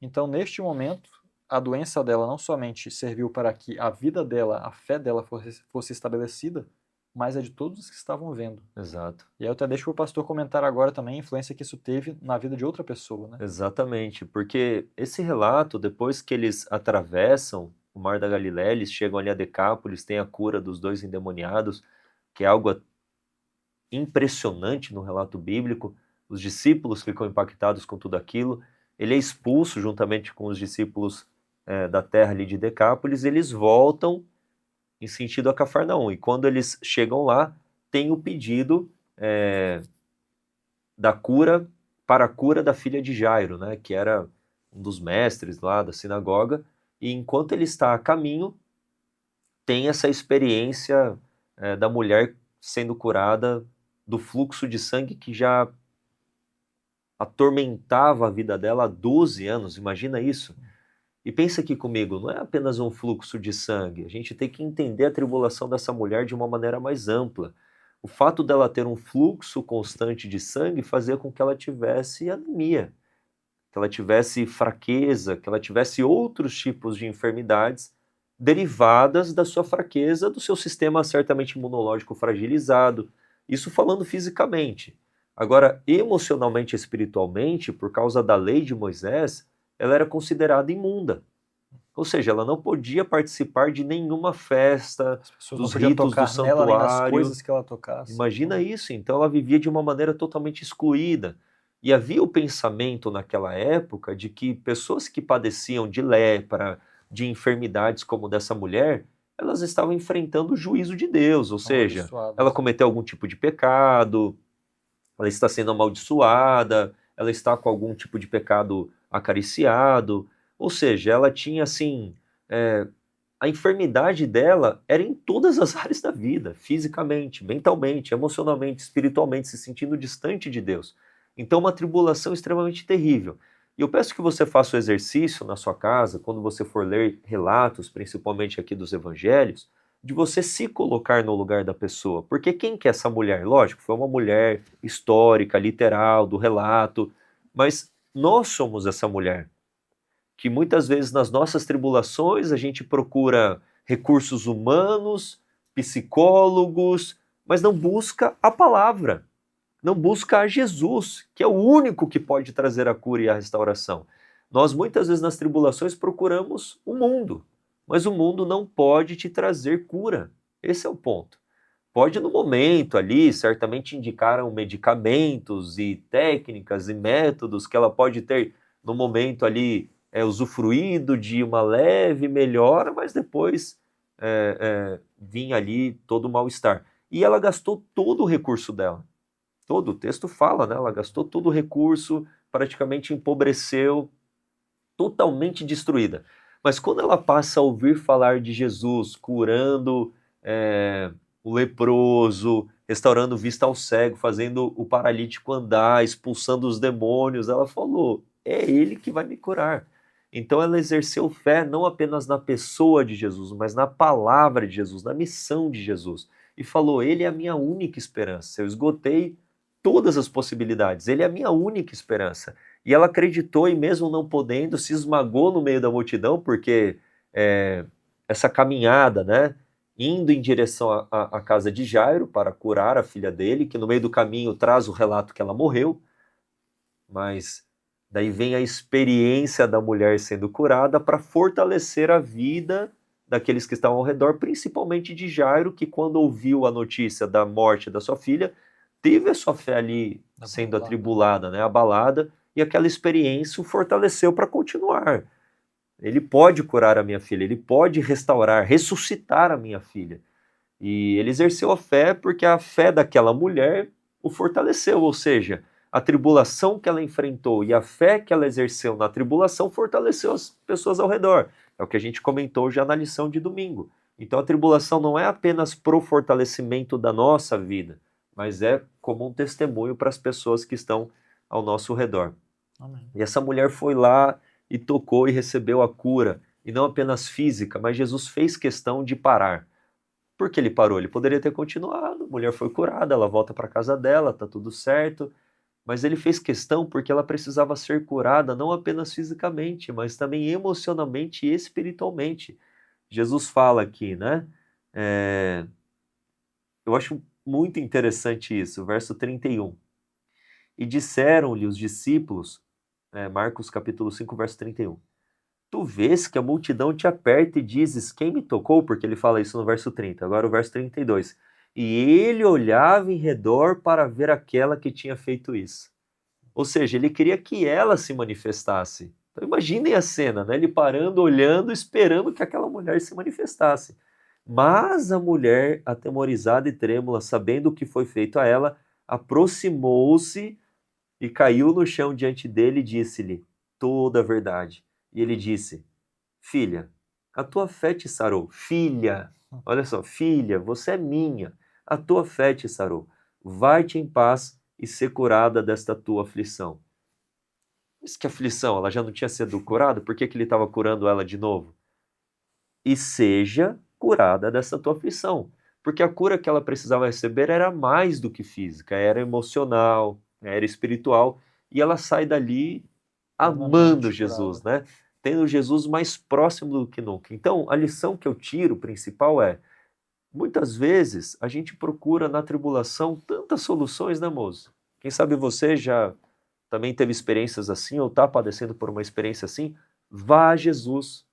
Então, neste momento, a doença dela não somente serviu para que a vida dela, a fé dela fosse estabelecida, mas a de todos os que estavam vendo. Exato. E aí eu até deixo para o pastor comentar agora também a influência que isso teve na vida de outra pessoa, né? Exatamente, porque esse relato, depois que eles atravessam o Mar da Galileia, eles chegam ali a Decápolis, tem a cura dos 2 endemoniados, que é algo impressionante no relato bíblico. Os discípulos ficam impactados com tudo aquilo. Ele é expulso juntamente com os discípulos da terra ali de Decápolis. Eles voltam em sentido a Cafarnaum. E quando eles chegam lá, tem o pedido da cura para a cura da filha de Jairo, né, que era um dos mestres lá da sinagoga. E enquanto ele está a caminho, tem essa experiência da mulher sendo curada do fluxo de sangue que já atormentava a vida dela há 12 anos, imagina isso. E pensa aqui comigo, não é apenas um fluxo de sangue, a gente tem que entender a tribulação dessa mulher de uma maneira mais ampla. O fato dela ter um fluxo constante de sangue fazia com que ela tivesse anemia, que ela tivesse fraqueza, que ela tivesse outros tipos de enfermidades derivadas da sua fraqueza, do seu sistema certamente imunológico fragilizado. Isso falando fisicamente. Agora, emocionalmente e espiritualmente, por causa da lei de Moisés, ela era considerada imunda. Ou seja, ela não podia participar de nenhuma festa, As pessoas dos não podiam ritos do tocar nela nem nas santuário. coisas que ela tocasse. Imagina isso, então ela vivia de uma maneira totalmente excluída. E havia o pensamento naquela época de que pessoas que padeciam de lepra, de enfermidades como dessa mulher, elas estavam enfrentando o juízo de Deus, ou seja, Amaldiçoadas. ela cometeu algum tipo de pecado, ela está sendo amaldiçoada, ela está com algum tipo de pecado acariciado, ou seja, ela tinha assim, a enfermidade dela era em todas as áreas da vida, fisicamente, mentalmente, emocionalmente, espiritualmente, se sentindo distante de Deus. Então, uma tribulação extremamente terrível. E eu peço que você faça o exercício na sua casa, quando você for ler relatos, principalmente aqui dos evangelhos, de você se colocar no lugar da pessoa. Porque quem que é essa mulher? Lógico, foi uma mulher histórica, literal, do relato, mas nós somos essa mulher que muitas vezes nas nossas tribulações a gente procura recursos humanos, psicólogos, mas não busca a palavra, não busca a Jesus, que é o único que pode trazer a cura e a restauração. Nós muitas vezes nas tribulações procuramos o mundo, mas o mundo não pode te trazer cura. Esse é o ponto. Pode no momento ali, certamente indicaram medicamentos e técnicas e métodos que ela pode ter no momento ali usufruído de uma leve melhora, mas depois vinha ali todo o mal-estar. E ela gastou todo o recurso dela. Todo o texto fala, né? Ela gastou todo o recurso, praticamente empobreceu, totalmente destruída. Mas quando ela passa a ouvir falar de Jesus curando o leproso, restaurando vista ao cego, fazendo o paralítico andar, expulsando os demônios, ela falou: é ele que vai me curar. Então ela exerceu fé não apenas na pessoa de Jesus, mas na palavra de Jesus, na missão de Jesus. E falou: ele é a minha única esperança. Eu esgotei todas as possibilidades, ele é a minha única esperança. E ela acreditou e mesmo não podendo, se esmagou no meio da multidão, porque essa caminhada, né, indo em direção à casa de Jairo para curar a filha dele, que no meio do caminho traz o relato que ela morreu, mas daí vem a experiência da mulher sendo curada para fortalecer a vida daqueles que estavam ao redor, principalmente de Jairo, que quando ouviu a notícia da morte da sua filha, teve a sua fé ali sendo atribulada, né, abalada, e aquela experiência o fortaleceu para continuar. Ele pode curar a minha filha, ele pode restaurar, ressuscitar a minha filha. E ele exerceu a fé porque a fé daquela mulher o fortaleceu, ou seja, a tribulação que ela enfrentou e a fé que ela exerceu na tribulação fortaleceu as pessoas ao redor. É o que a gente comentou já na lição de domingo. Então a tribulação não é apenas pro fortalecimento da nossa vida, mas é como um testemunho para as pessoas que estão ao nosso redor. Amém. E essa mulher foi lá e tocou e recebeu a cura, e não apenas física, mas Jesus fez questão de parar. Por que ele parou? Ele poderia ter continuado, a mulher foi curada, ela volta para casa dela, tá tudo certo, mas ele fez questão porque ela precisava ser curada não apenas fisicamente, mas também emocionalmente e espiritualmente. Jesus fala aqui, né? eu acho muito interessante isso, verso 31. E disseram-lhe os discípulos, Marcos capítulo 5, verso 31. Tu vês que a multidão te aperta e dizes, quem me tocou? Porque ele fala isso no verso 30, agora o verso 32. E ele olhava em redor para ver aquela que tinha feito isso. Ou seja, ele queria que ela se manifestasse. Então imaginem a cena, né? Ele parando, olhando, esperando que aquela mulher se manifestasse. Mas a mulher, atemorizada e trêmula, sabendo o que foi feito a ela, aproximou-se e caiu no chão diante dele e disse-lhe toda a verdade. E ele disse, filha, a tua fé te sarou. Filha, olha só, filha, você é minha. A tua fé te sarou. Vai-te em paz e ser curada desta tua aflição. Mas que aflição? Ela já não tinha sido curada? Por que ele estava curando ela de novo? E seja curada dessa tua aflição. Porque a cura que ela precisava receber era mais do que física, era emocional, era espiritual. E ela sai dali amando Jesus, né? Tendo Jesus mais próximo do que nunca. Então, a lição que eu tiro principal é, muitas vezes a gente procura na tribulação tantas soluções, né, moço? Quem sabe você já também teve experiências assim, ou está padecendo por uma experiência assim? Vá a Jesus,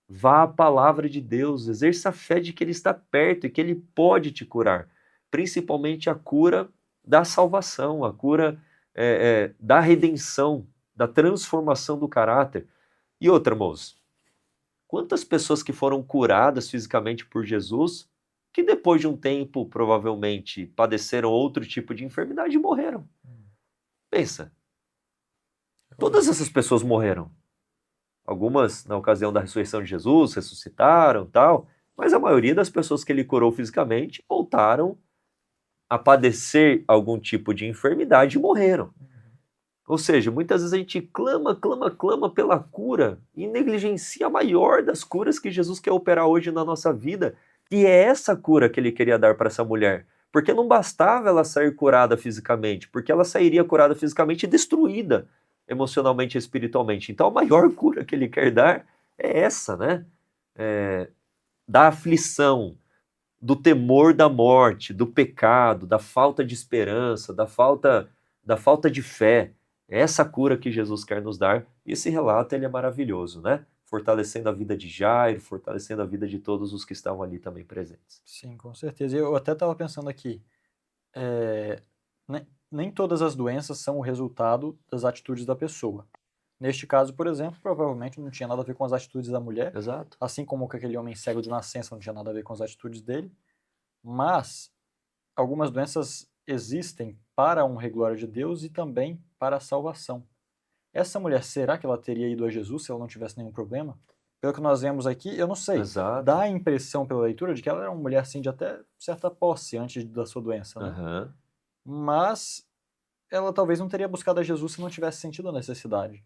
vá à palavra de Deus, exerça a fé de que Ele está perto e que Ele pode te curar. Principalmente a cura da salvação, a cura da redenção, da transformação do caráter. E outra, moço, quantas pessoas que foram curadas fisicamente por Jesus, que depois de um tempo, provavelmente, padeceram outro tipo de enfermidade e morreram? Pensa, todas essas pessoas morreram. Algumas, na ocasião da ressurreição de Jesus, ressuscitaram, tal, mas a maioria das pessoas que ele curou fisicamente voltaram a padecer algum tipo de enfermidade e morreram. Ou seja, muitas vezes a gente clama pela cura e negligencia a maior das curas que Jesus quer operar hoje na nossa vida, e é essa cura que ele queria dar para essa mulher. Porque não bastava ela sair curada fisicamente, porque ela sairia curada fisicamente e destruída emocionalmente e espiritualmente. Então a maior cura que ele quer dar é essa, né? Da aflição, do temor da morte, do pecado, da falta de esperança, da falta de fé. É essa cura que Jesus quer nos dar. E esse relato ele é maravilhoso, né? Fortalecendo a vida de Jairo, fortalecendo a vida de todos os que estavam ali também presentes. Sim, com certeza. Eu até estava pensando aqui, nem todas as doenças são o resultado das atitudes da pessoa. Neste caso, por exemplo, provavelmente não tinha nada a ver com as atitudes da mulher, Exato. assim como com aquele homem cego de nascença não tinha nada a ver com as atitudes dele, mas algumas doenças existem para a honra e glória de Deus e também para a salvação. Essa mulher, será que ela teria ido a Jesus se ela não tivesse nenhum problema? Pelo que nós vemos aqui, eu não sei. Exato. Dá a impressão pela leitura de que ela era uma mulher assim de até certa posse antes da sua doença, né? Uhum. Mas ela talvez não teria buscado a Jesus se não tivesse sentido a necessidade.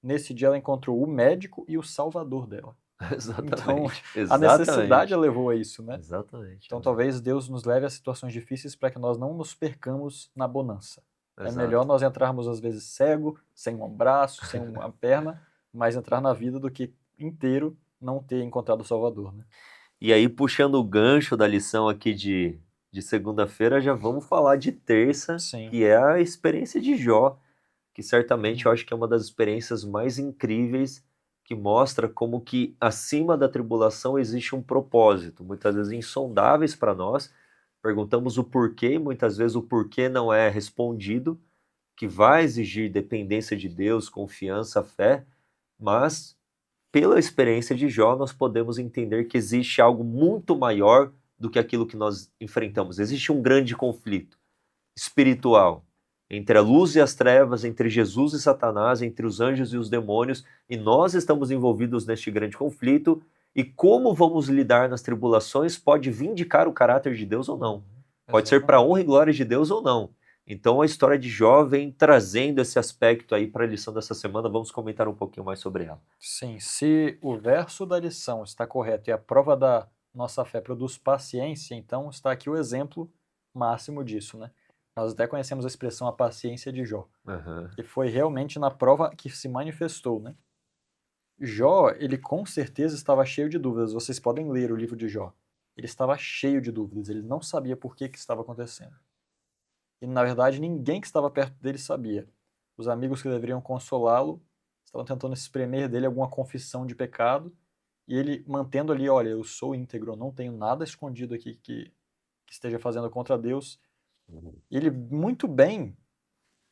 Nesse dia ela encontrou o médico e o salvador dela. Exatamente. Então, a necessidade a levou a isso, né? Exatamente. Então, talvez Deus nos leve a situações difíceis para que nós não nos percamos na bonança. Exato. É melhor nós entrarmos, às vezes, cego, sem um braço, sem uma perna, mas entrar na vida do que inteiro não ter encontrado o Salvador, né? E aí, puxando o gancho da lição aqui de segunda-feira, já vamos falar de terça, Sim. que é a experiência de Jó, que certamente eu acho que é uma das experiências mais incríveis, que mostra como que acima da tribulação existe um propósito, muitas vezes insondáveis para nós. Perguntamos o porquê, e muitas vezes o porquê não é respondido, que vai exigir dependência de Deus, confiança, fé, mas pela experiência de Jó nós podemos entender que existe algo muito maior do que aquilo que nós enfrentamos. Existe um grande conflito espiritual entre a luz e as trevas, entre Jesus e Satanás, entre os anjos e os demônios, e nós estamos envolvidos neste grande conflito, e como vamos lidar nas tribulações pode vindicar o caráter de Deus ou não. Pode ser para a honra e glória de Deus ou não. Então a história de Jó vem trazendo esse aspecto aí para a lição dessa semana. Vamos comentar um pouquinho mais sobre ela. Sim, se o verso da lição está correto e a prova da nossa fé produz paciência, então está aqui o exemplo máximo disso, né? Nós até conhecemos a expressão a paciência de Jó, que foi realmente na prova que se manifestou, né? Jó, ele com certeza estava cheio de dúvidas. Vocês podem ler o livro de Jó. ele estava cheio de dúvidas, ele não sabia por que estava acontecendo. E, na verdade, ninguém que estava perto dele sabia. Os amigos que deveriam consolá-lo estavam tentando espremer dele alguma confissão de pecado, e ele mantendo ali, olha, eu sou íntegro, eu não tenho nada escondido aqui que esteja fazendo contra Deus. Ele, muito bem,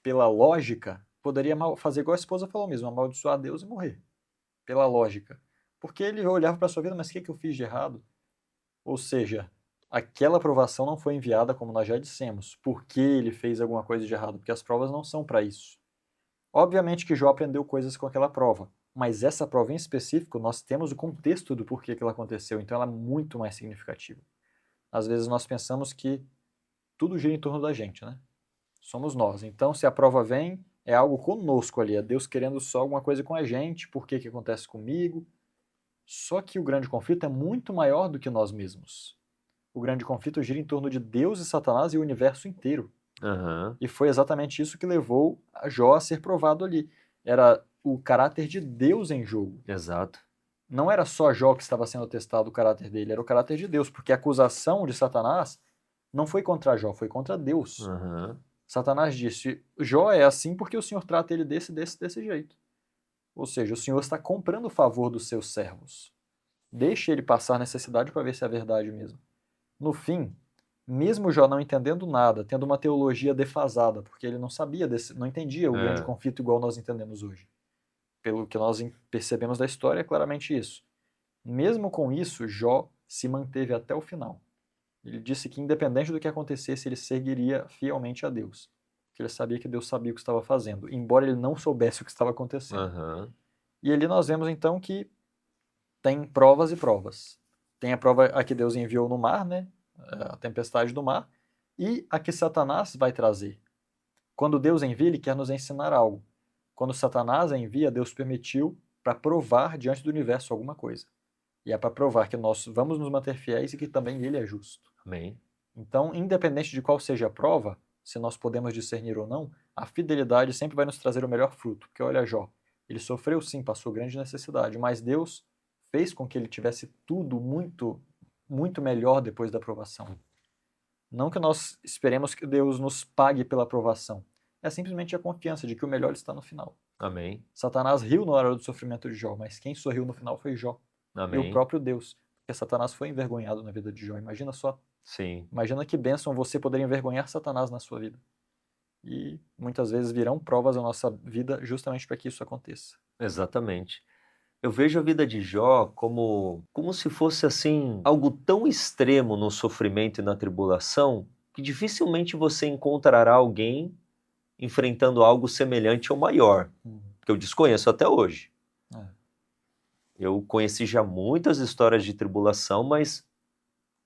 pela lógica, poderia fazer igual a esposa falou mesmo, amaldiçoar Deus e morrer. Pela lógica. Porque ele olhava para a sua vida, mas o que eu fiz de errado? Ou seja, aquela provação não foi enviada, como nós já dissemos, porque ele fez alguma coisa de errado, porque as provas não são para isso. Obviamente que Jó aprendeu coisas com aquela prova, mas essa prova em específico, nós temos o contexto do porquê que ela aconteceu, então ela é muito mais significativa. Às vezes nós pensamos que tudo gira em torno da gente, né? Somos nós. Então, se a prova vem, é algo conosco ali, é Deus querendo só alguma coisa com a gente, por que que acontece comigo? Só que o grande conflito é muito maior do que nós mesmos. O grande conflito gira em torno de Deus e Satanás e o universo inteiro. E foi exatamente isso que levou a Jó a ser provado ali. Era o caráter de Deus em jogo. Exato. Não era só Jó que estava sendo testado o caráter dele, era o caráter de Deus, porque a acusação de Satanás não foi contra Jó, foi contra Deus. Satanás disse, Jó é assim porque o Senhor trata ele desse jeito. Ou seja, o Senhor está comprando o favor dos seus servos. Deixe ele passar necessidade para ver se é verdade mesmo. No fim, mesmo Jó não entendendo nada, tendo uma teologia defasada, porque ele não sabia, não entendia o grande conflito igual nós entendemos hoje. Pelo que nós percebemos da história, é claramente isso. Mesmo com isso, Jó se manteve até o final. Ele disse que independente do que acontecesse, ele seguiria fielmente a Deus. Porque ele sabia que Deus sabia o que estava fazendo, embora ele não soubesse o que estava acontecendo. E ali nós vemos então que tem provas e provas. Tem a prova a que Deus enviou no mar, né? A tempestade do mar, e a que Satanás vai trazer. Quando Deus envia, ele quer nos ensinar algo. Quando Satanás envia, Deus permitiu para provar diante do universo alguma coisa. E é para provar que nós vamos nos manter fiéis e que também ele é justo. Amém. Então, independente de qual seja a prova, se nós podemos discernir ou não, a fidelidade sempre vai nos trazer o melhor fruto. Porque olha Jó, ele sofreu sim, passou grande necessidade, mas Deus fez com que ele tivesse tudo muito melhor depois da aprovação. Não que nós esperemos que Deus nos pague pela aprovação. É simplesmente a confiança de que o melhor está no final. Amém. Satanás riu na hora do sofrimento de Jó, mas quem sorriu no final foi Jó. Amém. E o próprio Deus. Porque Satanás foi envergonhado na vida de Jó. Imagina só. Sim. Imagina que bênção você poderia envergonhar Satanás na sua vida. E muitas vezes virão provas na nossa vida justamente para que isso aconteça. Exatamente. Eu vejo a vida de Jó como se fosse assim, algo tão extremo no sofrimento e na tribulação, que dificilmente você encontrará alguém enfrentando algo semelhante ou maior, que eu desconheço até hoje. Eu conheci já muitas histórias de tribulação, mas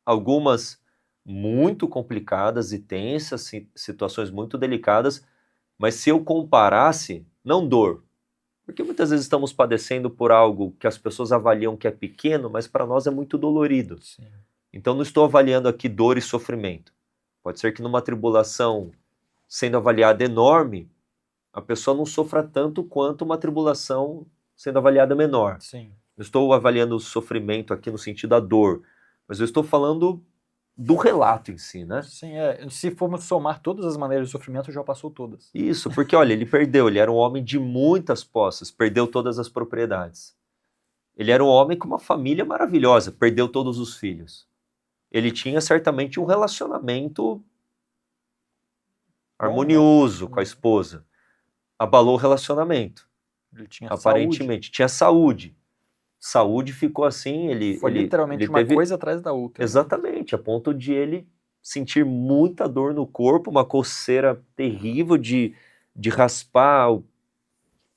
algumas muito complicadas e tensas, situações muito delicadas, mas se eu comparasse, não dor, porque muitas vezes estamos padecendo por algo que as pessoas avaliam que é pequeno, mas para nós é muito dolorido. Sim. Então não estou avaliando aqui dor e sofrimento. Pode ser que numa tribulação sendo avaliada enorme, a pessoa não sofra tanto quanto uma tribulação sendo avaliada menor. Sim. Não estou avaliando o sofrimento aqui no sentido da dor, mas eu estou falando do relato em si, né? Sim, se formos somar todas as maneiras de sofrimento, já passou todas. Isso, porque olha, ele perdeu, ele era um homem de muitas posses, perdeu todas as propriedades. Ele era um homem com uma família maravilhosa, perdeu todos os filhos. Ele tinha certamente um relacionamento harmonioso com a esposa. Abalou o relacionamento. Ele tinha aparentemente, saúde. Tinha saúde. Saúde ficou assim, Foi literalmente uma coisa atrás da outra. Exatamente, a ponto de ele sentir muita dor no corpo, uma coceira terrível de raspar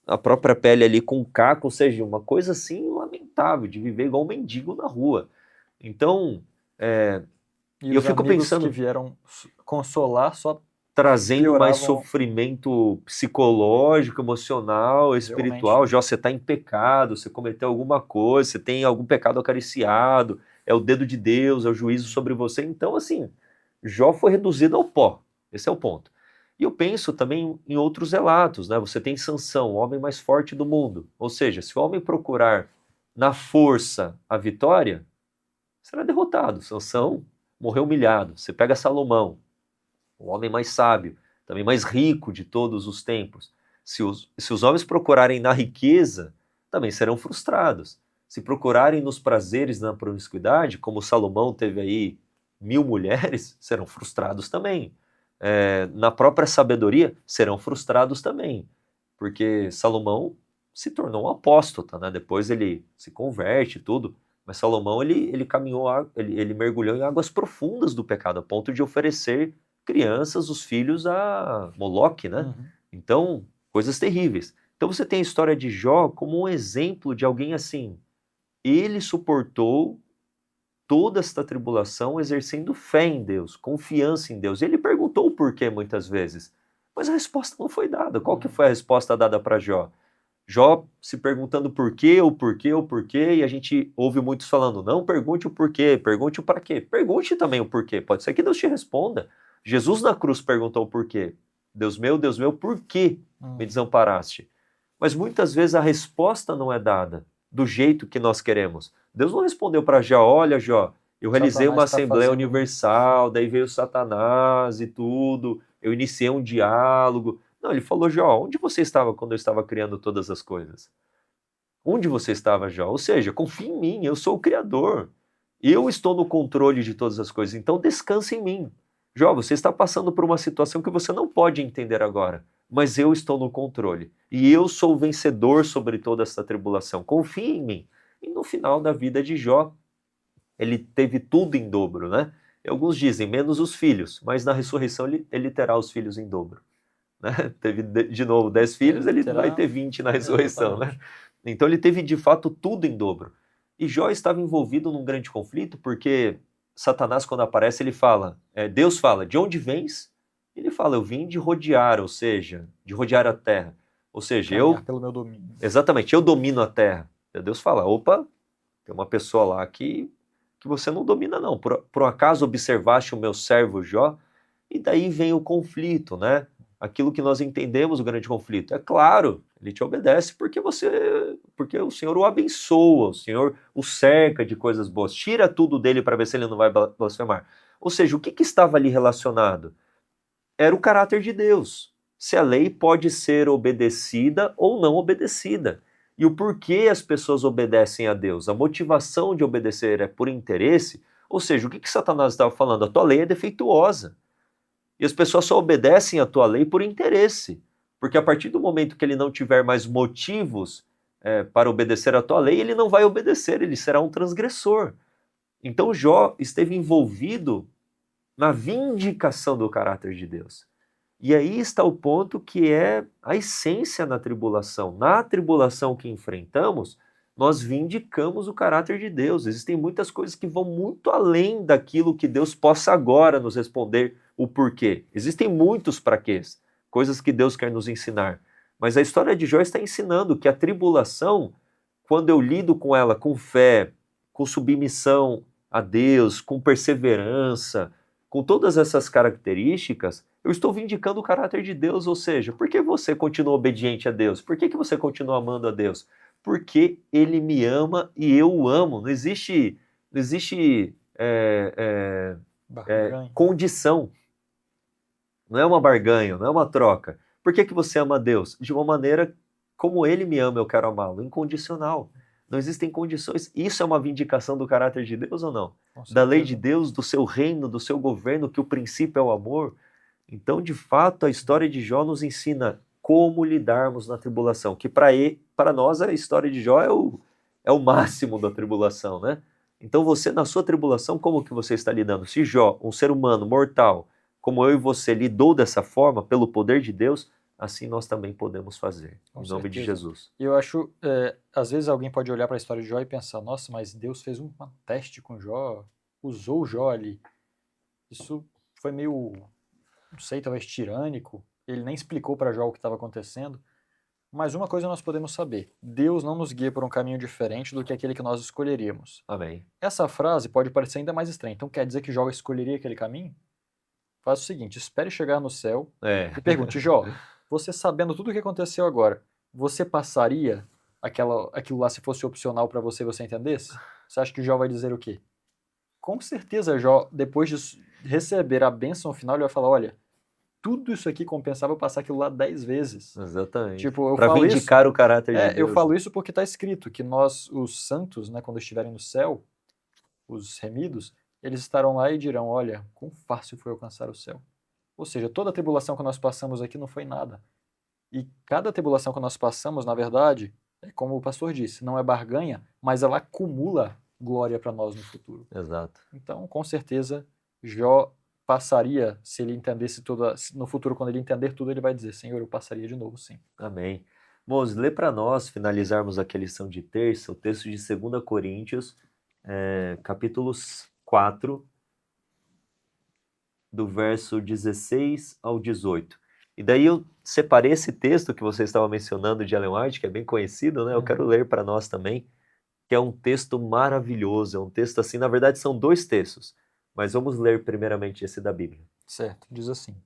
a própria pele ali com caco, ou seja, uma coisa assim lamentável, de viver igual um mendigo na rua. Então, eu fico pensando que vieram consolar só trazendo mais sofrimento psicológico, emocional, espiritual. Já você está em pecado, você cometeu alguma coisa, você tem algum pecado acariciado, é o dedo de Deus, é o juízo sobre você. Então, assim, Jó foi reduzido ao pó. Esse é o ponto. E eu penso também em outros relatos, né? Você tem Sansão, o homem mais forte do mundo. Ou seja, se o homem procurar na força a vitória, será derrotado. Sansão morreu humilhado. Você pega Salomão, o homem mais sábio, também mais rico de todos os tempos. Se os homens procurarem na riqueza, também serão frustrados. Se procurarem nos prazeres, na promiscuidade, como Salomão teve aí 1000 mulheres, serão frustrados também. Na própria sabedoria, serão frustrados também. Porque Salomão se tornou um apóstata, né? Depois ele se converte e tudo. Mas Salomão, ele caminhou, ele mergulhou em águas profundas do pecado, a ponto de oferecer crianças, os filhos a Moloque, né? Uhum. Então, coisas terríveis. Então você tem a história de Jó como um exemplo de alguém assim. Ele suportou toda esta tribulação exercendo fé em Deus, confiança em Deus. Ele perguntou o porquê muitas vezes, mas a resposta não foi dada. Qual que foi a resposta dada para Jó? Jó se perguntando por quê, o porquê, o porquê, e a gente ouve muitos falando, não pergunte o porquê, pergunte o para quê. Pergunte também o porquê, pode ser que Deus te responda. Jesus na cruz perguntou o porquê. Deus meu, por que me desamparaste? Mas muitas vezes a resposta não é dada do jeito que nós queremos. Deus não respondeu para Jó, olha Jó, eu realizei uma Assembleia Universal, daí veio Satanás e tudo, eu iniciei um diálogo. Não, ele falou, Jó, onde você estava quando eu estava criando todas as coisas? Onde você estava, Jó? Ou seja, confie em mim, eu sou o Criador. Eu estou no controle de todas as coisas, então descanse em mim. Jó, você está passando por uma situação que você não pode entender agora, mas eu estou no controle. E eu sou o vencedor sobre toda essa tribulação. Confie em mim. E no final da vida de Jó, ele teve tudo em dobro, né? E alguns dizem, menos os filhos, mas na ressurreição ele terá os filhos em dobro. Né? Teve de novo 10 filhos, ele vai ter 20 na ressurreição, né? Então ele teve de fato tudo em dobro. E Jó estava envolvido num grande conflito, porque Satanás, quando aparece, ele fala, Deus fala, de onde vens? Ele fala, eu vim de rodear, ou seja, de rodear a terra. Ou seja, pelo meu domínio. Exatamente, eu domino a terra. E Deus fala, opa, tem uma pessoa lá que você não domina não. Por um acaso observaste o meu servo Jó? E daí vem o conflito, né? Aquilo que nós entendemos o grande conflito. É claro, ele te obedece porque o Senhor o abençoa, o Senhor o cerca de coisas boas, tira tudo dele para ver se ele não vai blasfemar. Ou seja, o que estava ali relacionado? Era o caráter de Deus. Se a lei pode ser obedecida ou não obedecida. E o porquê as pessoas obedecem a Deus. A motivação de obedecer é por interesse. Ou seja, o que Satanás estava falando? A tua lei é defeituosa. E as pessoas só obedecem à tua lei por interesse. Porque a partir do momento que ele não tiver mais motivos para obedecer à tua lei, ele não vai obedecer, ele será um transgressor. Então Jó esteve envolvido na vindicação do caráter de Deus. E aí está o ponto que é a essência na tribulação. Na tribulação que enfrentamos, nós vindicamos o caráter de Deus. Existem muitas coisas que vão muito além daquilo que Deus possa agora nos responder o porquê. Existem muitos praquês, coisas que Deus quer nos ensinar. Mas a história de Jó está ensinando que a tribulação, quando eu lido com ela com fé, com submissão a Deus, com perseverança, com todas essas características, eu estou vindicando o caráter de Deus, ou seja, por que você continua obediente a Deus? Por que você continua amando a Deus? Porque Ele me ama e eu o amo. Não existe condição. Não é uma barganha, não é uma troca. Por que você ama a Deus? De uma maneira como Ele me ama, eu quero amá-lo, incondicional. Não existem condições. Isso é uma vindicação do caráter de Deus ou não? Da lei de Deus, do seu reino, do seu governo, que o princípio é o amor. Então, de fato, a história de Jó nos ensina como lidarmos na tribulação, que para nós a história de Jó é o máximo da tribulação, né? Então você, na sua tribulação, como que você está lidando? Se Jó, um ser humano mortal, como eu e você, lidou dessa forma, pelo poder de Deus, assim nós também podemos fazer, em nome de Jesus. Eu acho, às vezes alguém pode olhar para a história de Jó e pensar, nossa, mas Deus fez um teste com Jó, usou o Jó ali. Isso foi meio, não sei, talvez tirânico. Ele nem explicou para Jó o que estava acontecendo. Mas uma coisa nós podemos saber, Deus não nos guia por um caminho diferente do que aquele que nós escolheríamos. Amém. Essa frase pode parecer ainda mais estranha. Então quer dizer que Jó escolheria aquele caminho? Faz o seguinte, espere chegar no céu e pergunte, Jó, você sabendo tudo o que aconteceu agora, você passaria aquilo lá se fosse opcional para você e você entendesse? Você acha que Jó vai dizer o quê? com certeza Jó, depois de receber a bênção final, ele vai falar, olha, tudo isso aqui compensava eu passar aquilo lá 10 vezes. Exatamente. Tipo, eu Para falo vindicar isso, o caráter de Deus. eu falo isso porque está escrito que nós, os santos, né, quando estiverem no céu, os remidos, eles estarão lá e dirão, olha, quão fácil foi alcançar o céu. Ou seja, toda a tribulação que nós passamos aqui não foi nada. E cada tribulação que nós passamos, na verdade, é como o pastor disse, não é barganha, mas ela acumula glória para nós no futuro. Exato. Então, com certeza, Jó passaria, se ele entendesse tudo, no futuro, quando ele entender tudo, ele vai dizer, Senhor, eu passaria de novo, sim. Amém. Moço, lê para nós, finalizarmos aqui a lição de terça, o texto de 2 Coríntios, capítulos 4, do verso 16 ao 18. E daí eu separei esse texto que você estava mencionando de Ellen White, que é bem conhecido, né? Eu quero ler para nós também, que é um texto maravilhoso, é um texto assim, na verdade são dois textos, mas vamos ler primeiramente esse da Bíblia. Certo, diz assim,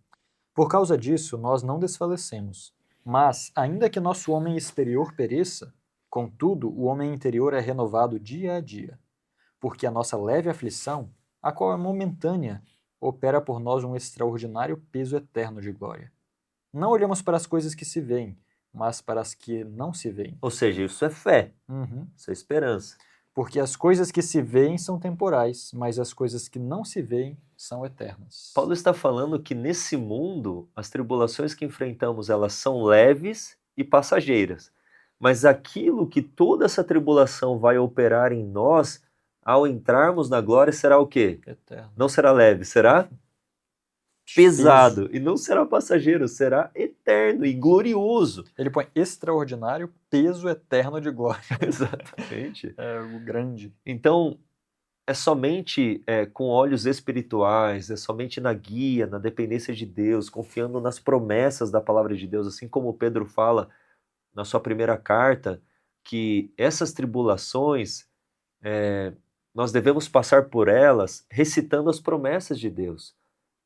por causa disso, nós não desfalecemos, mas, ainda que nosso homem exterior pereça, contudo, o homem interior é renovado dia a dia, porque a nossa leve aflição, a qual é momentânea, opera por nós um extraordinário peso eterno de glória. Não olhamos para as coisas que se veem, mas para as que não se veem. Ou seja, isso é fé, isso é esperança. Porque as coisas que se veem são temporais, mas as coisas que não se veem são eternas. Paulo está falando que nesse mundo, as tribulações que enfrentamos, elas são leves e passageiras. Mas aquilo que toda essa tribulação vai operar em nós, ao entrarmos na glória, será o quê? Eterno. Não será leve, será pesado. E não será passageiro, será eterno e glorioso. Ele põe extraordinário peso eterno de glória. Exatamente. É o grande. Então, é somente com olhos espirituais, é somente na guia, na dependência de Deus, confiando nas promessas da palavra de Deus, assim como Pedro fala na sua primeira carta, que essas tribulações, nós devemos passar por elas recitando as promessas de Deus,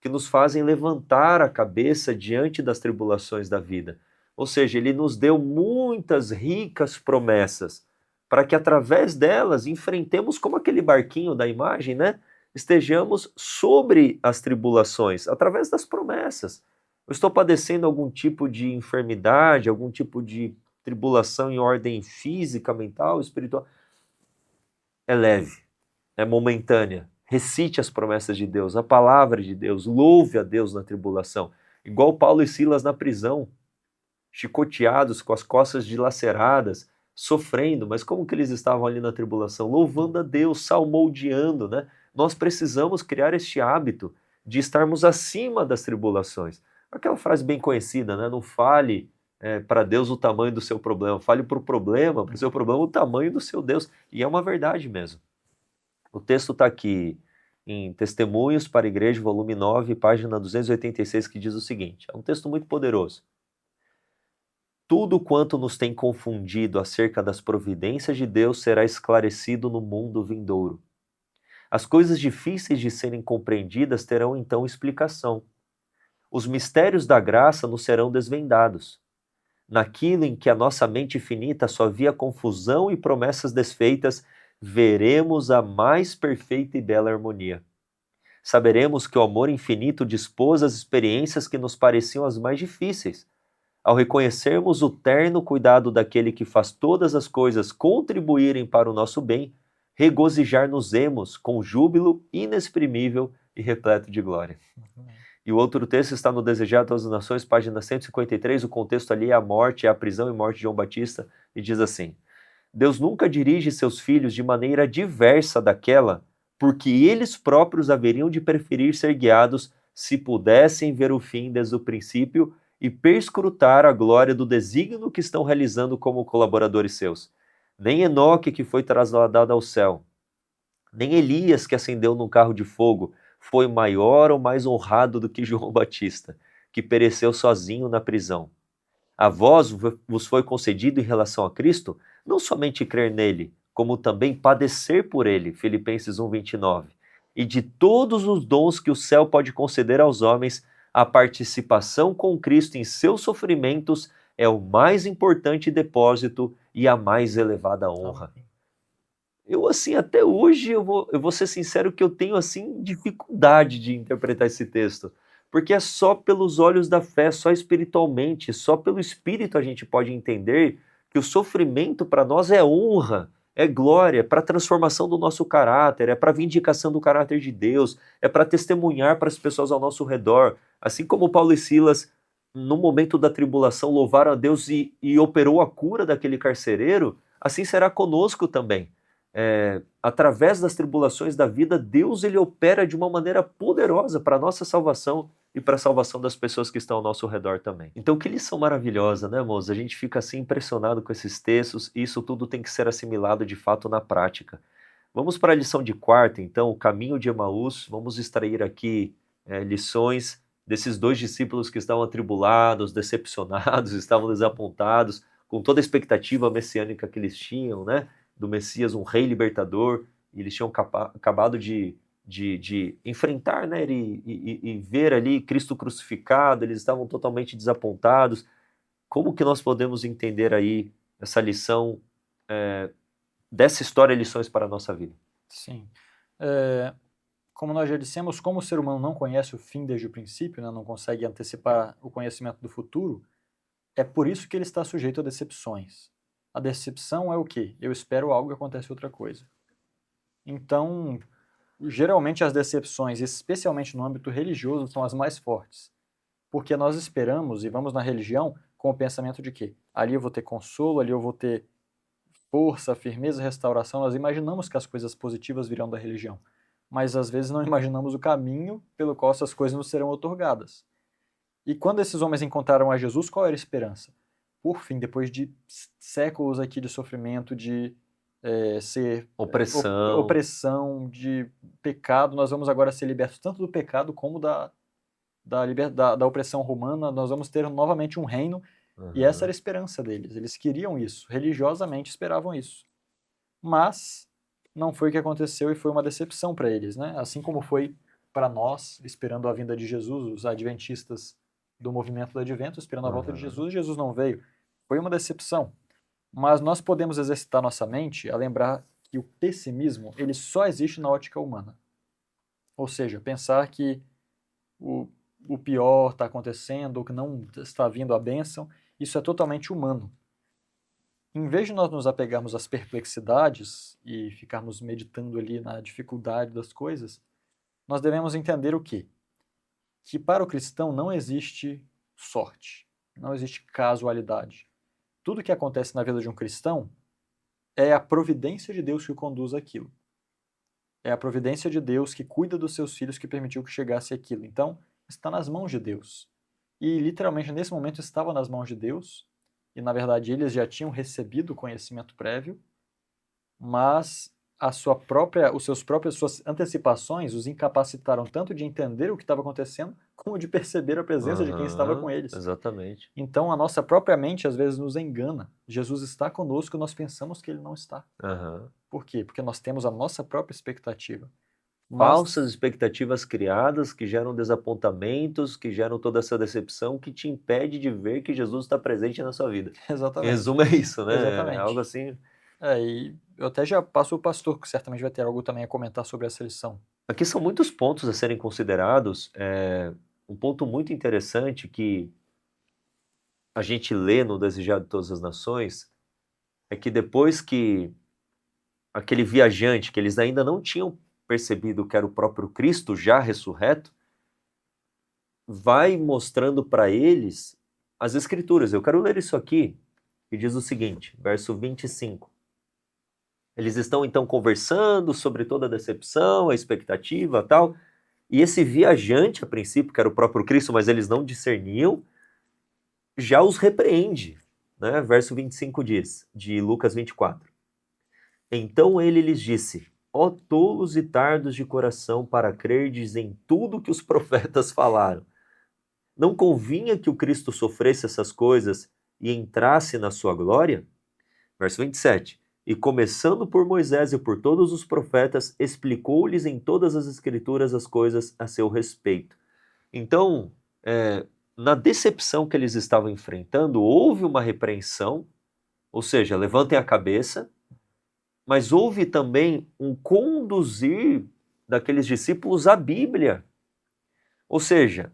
que nos fazem levantar a cabeça diante das tribulações da vida. Ou seja, ele nos deu muitas ricas promessas, para que através delas enfrentemos como aquele barquinho da imagem, né? Estejamos sobre as tribulações, através das promessas. Eu estou padecendo algum tipo de enfermidade, algum tipo de tribulação em ordem física, mental, espiritual. É leve, é momentânea. Recite as promessas de Deus, a palavra de Deus, louve a Deus na tribulação. Igual Paulo e Silas na prisão, chicoteados, com as costas dilaceradas, sofrendo, mas como que eles estavam ali na tribulação? Louvando a Deus, salmodiando, né? Nós precisamos criar este hábito de estarmos acima das tribulações. Aquela frase bem conhecida, né? Não fale para Deus o tamanho do seu problema, fale para o seu problema o tamanho do seu Deus. E é uma verdade mesmo. O texto está aqui em Testemunhos para a Igreja, volume 9, página 286, que diz o seguinte, é um texto muito poderoso. Tudo quanto nos tem confundido acerca das providências de Deus será esclarecido no mundo vindouro. As coisas difíceis de serem compreendidas terão então explicação. Os mistérios da graça nos serão desvendados. Naquilo em que a nossa mente finita só via confusão e promessas desfeitas, veremos a mais perfeita e bela harmonia. Saberemos que o amor infinito dispôs as experiências que nos pareciam as mais difíceis. Ao reconhecermos o terno cuidado daquele que faz todas as coisas contribuírem para o nosso bem, regozijar-nos-emos com júbilo inexprimível e repleto de glória. E o outro texto está no Desejar a Todas as Nações, página 153, o contexto ali é a morte, é a prisão e morte de João Batista, e diz assim, Deus nunca dirige seus filhos de maneira diversa daquela, porque eles próprios haveriam de preferir ser guiados se pudessem ver o fim desde o princípio e perscrutar a glória do desígnio que estão realizando como colaboradores seus. Nem Enoque, que foi trasladado ao céu, nem Elias, que ascendeu num carro de fogo, foi maior ou mais honrado do que João Batista, que pereceu sozinho na prisão. A vós vos foi concedido em relação a Cristo, não somente crer nele, como também padecer por ele, Filipenses 1:29. E de todos os dons que o céu pode conceder aos homens, a participação com Cristo em seus sofrimentos é o mais importante depósito e a mais elevada honra. Eu, assim, até hoje, eu vou ser sincero que eu tenho, assim, dificuldade de interpretar esse texto. Porque é só pelos olhos da fé, só espiritualmente, só pelo Espírito a gente pode entender que o sofrimento para nós é honra, é glória, é para a transformação do nosso caráter, é para a vindicação do caráter de Deus, é para testemunhar para as pessoas ao nosso redor. Assim como Paulo e Silas, no momento da tribulação, louvaram a Deus e operou a cura daquele carcereiro, assim será conosco também. Através das tribulações da vida, Deus ele opera de uma maneira poderosa para a nossa salvação e para a salvação das pessoas que estão ao nosso redor também. Então, que lição maravilhosa, né, moça? A gente fica assim impressionado com esses textos e isso tudo tem que ser assimilado de fato na prática. Vamos para a lição de quarta, então, o caminho de Emaús. Vamos extrair aqui lições desses dois discípulos que estavam atribulados, decepcionados, estavam desapontados, com toda a expectativa messiânica que eles tinham, né? Do Messias, um rei libertador, e eles tinham acabado de enfrentar, né, e ver ali Cristo crucificado, eles estavam totalmente desapontados. Como que nós podemos entender aí essa lição, dessa história, lições para a nossa vida? Sim. Como nós já dissemos, como o ser humano não conhece o fim desde o princípio, né, não consegue antecipar o conhecimento do futuro, é por isso que ele está sujeito a decepções. A decepção é o quê? Eu espero algo e acontece outra coisa. Então, geralmente as decepções, especialmente no âmbito religioso, são as mais fortes. Porque nós esperamos e vamos na religião com o pensamento de que ali eu vou ter consolo, ali eu vou ter força, firmeza, restauração. Nós imaginamos que as coisas positivas virão da religião, mas às vezes não imaginamos o caminho pelo qual essas coisas nos serão otorgadas. E quando esses homens encontraram a Jesus, qual era a esperança? Por fim, depois de séculos aqui de sofrimento, de opressão, de pecado, nós vamos agora ser libertos tanto do pecado como da opressão romana, nós vamos ter novamente um reino, e essa era a esperança deles. Eles queriam isso, religiosamente esperavam isso. Mas não foi o que aconteceu e foi uma decepção para eles, né? Assim como foi para nós, esperando a vinda de Jesus, os adventistas do movimento do advento, esperando a volta de Jesus, Jesus não veio. Foi uma decepção. Mas nós podemos exercitar nossa mente a lembrar que o pessimismo ele só existe na ótica humana. Ou seja, pensar que o pior está acontecendo, ou que não está vindo a bênção, isso é totalmente humano. Em vez de nós nos apegarmos às perplexidades e ficarmos meditando ali na dificuldade das coisas, nós devemos entender o quê? Que para o cristão não existe sorte, não existe casualidade. Tudo que acontece na vida de um cristão é a providência de Deus que o conduz àquilo. É a providência de Deus que cuida dos seus filhos que permitiu que chegasse aquilo. Então, está nas mãos de Deus. E literalmente nesse momento estava nas mãos de Deus, e na verdade eles já tinham recebido o conhecimento prévio, mas suas antecipações os incapacitaram tanto de entender o que estava acontecendo, como de perceber a presença de quem estava com eles. Exatamente. Então a nossa própria mente às vezes nos engana. Jesus está conosco e nós pensamos que ele não está. Por quê? Porque nós temos a nossa própria expectativa. Falsas expectativas criadas que geram desapontamentos, que geram toda essa decepção, que te impede de ver que Jesus está presente na sua vida. Exatamente. Em resumo, é isso, né? Exatamente. É algo assim. E eu até já passo o pastor, que certamente vai ter algo também a comentar sobre essa lição. Aqui são muitos pontos a serem considerados. Um ponto muito interessante que a gente lê no Desejado de Todas as Nações é que depois que aquele viajante, que eles ainda não tinham percebido que era o próprio Cristo já ressurreto, vai mostrando para eles as Escrituras. Eu quero ler isso aqui, que diz o seguinte, verso 25. Eles estão então conversando sobre toda a decepção, a expectativa e tal, e esse viajante, a princípio, que era o próprio Cristo, mas eles não discerniam, já os repreende. Né? Verso 25 diz, de Lucas 24. Então ele lhes disse, ó tolos e tardos de coração para crerdes em tudo que os profetas falaram. Não convinha que o Cristo sofresse essas coisas e entrasse na sua glória? Verso 27. E começando por Moisés e por todos os profetas, explicou-lhes em todas as escrituras as coisas a seu respeito. Então, na decepção que eles estavam enfrentando, houve uma repreensão, ou seja, levantem a cabeça, mas houve também um conduzir daqueles discípulos à Bíblia. Ou seja,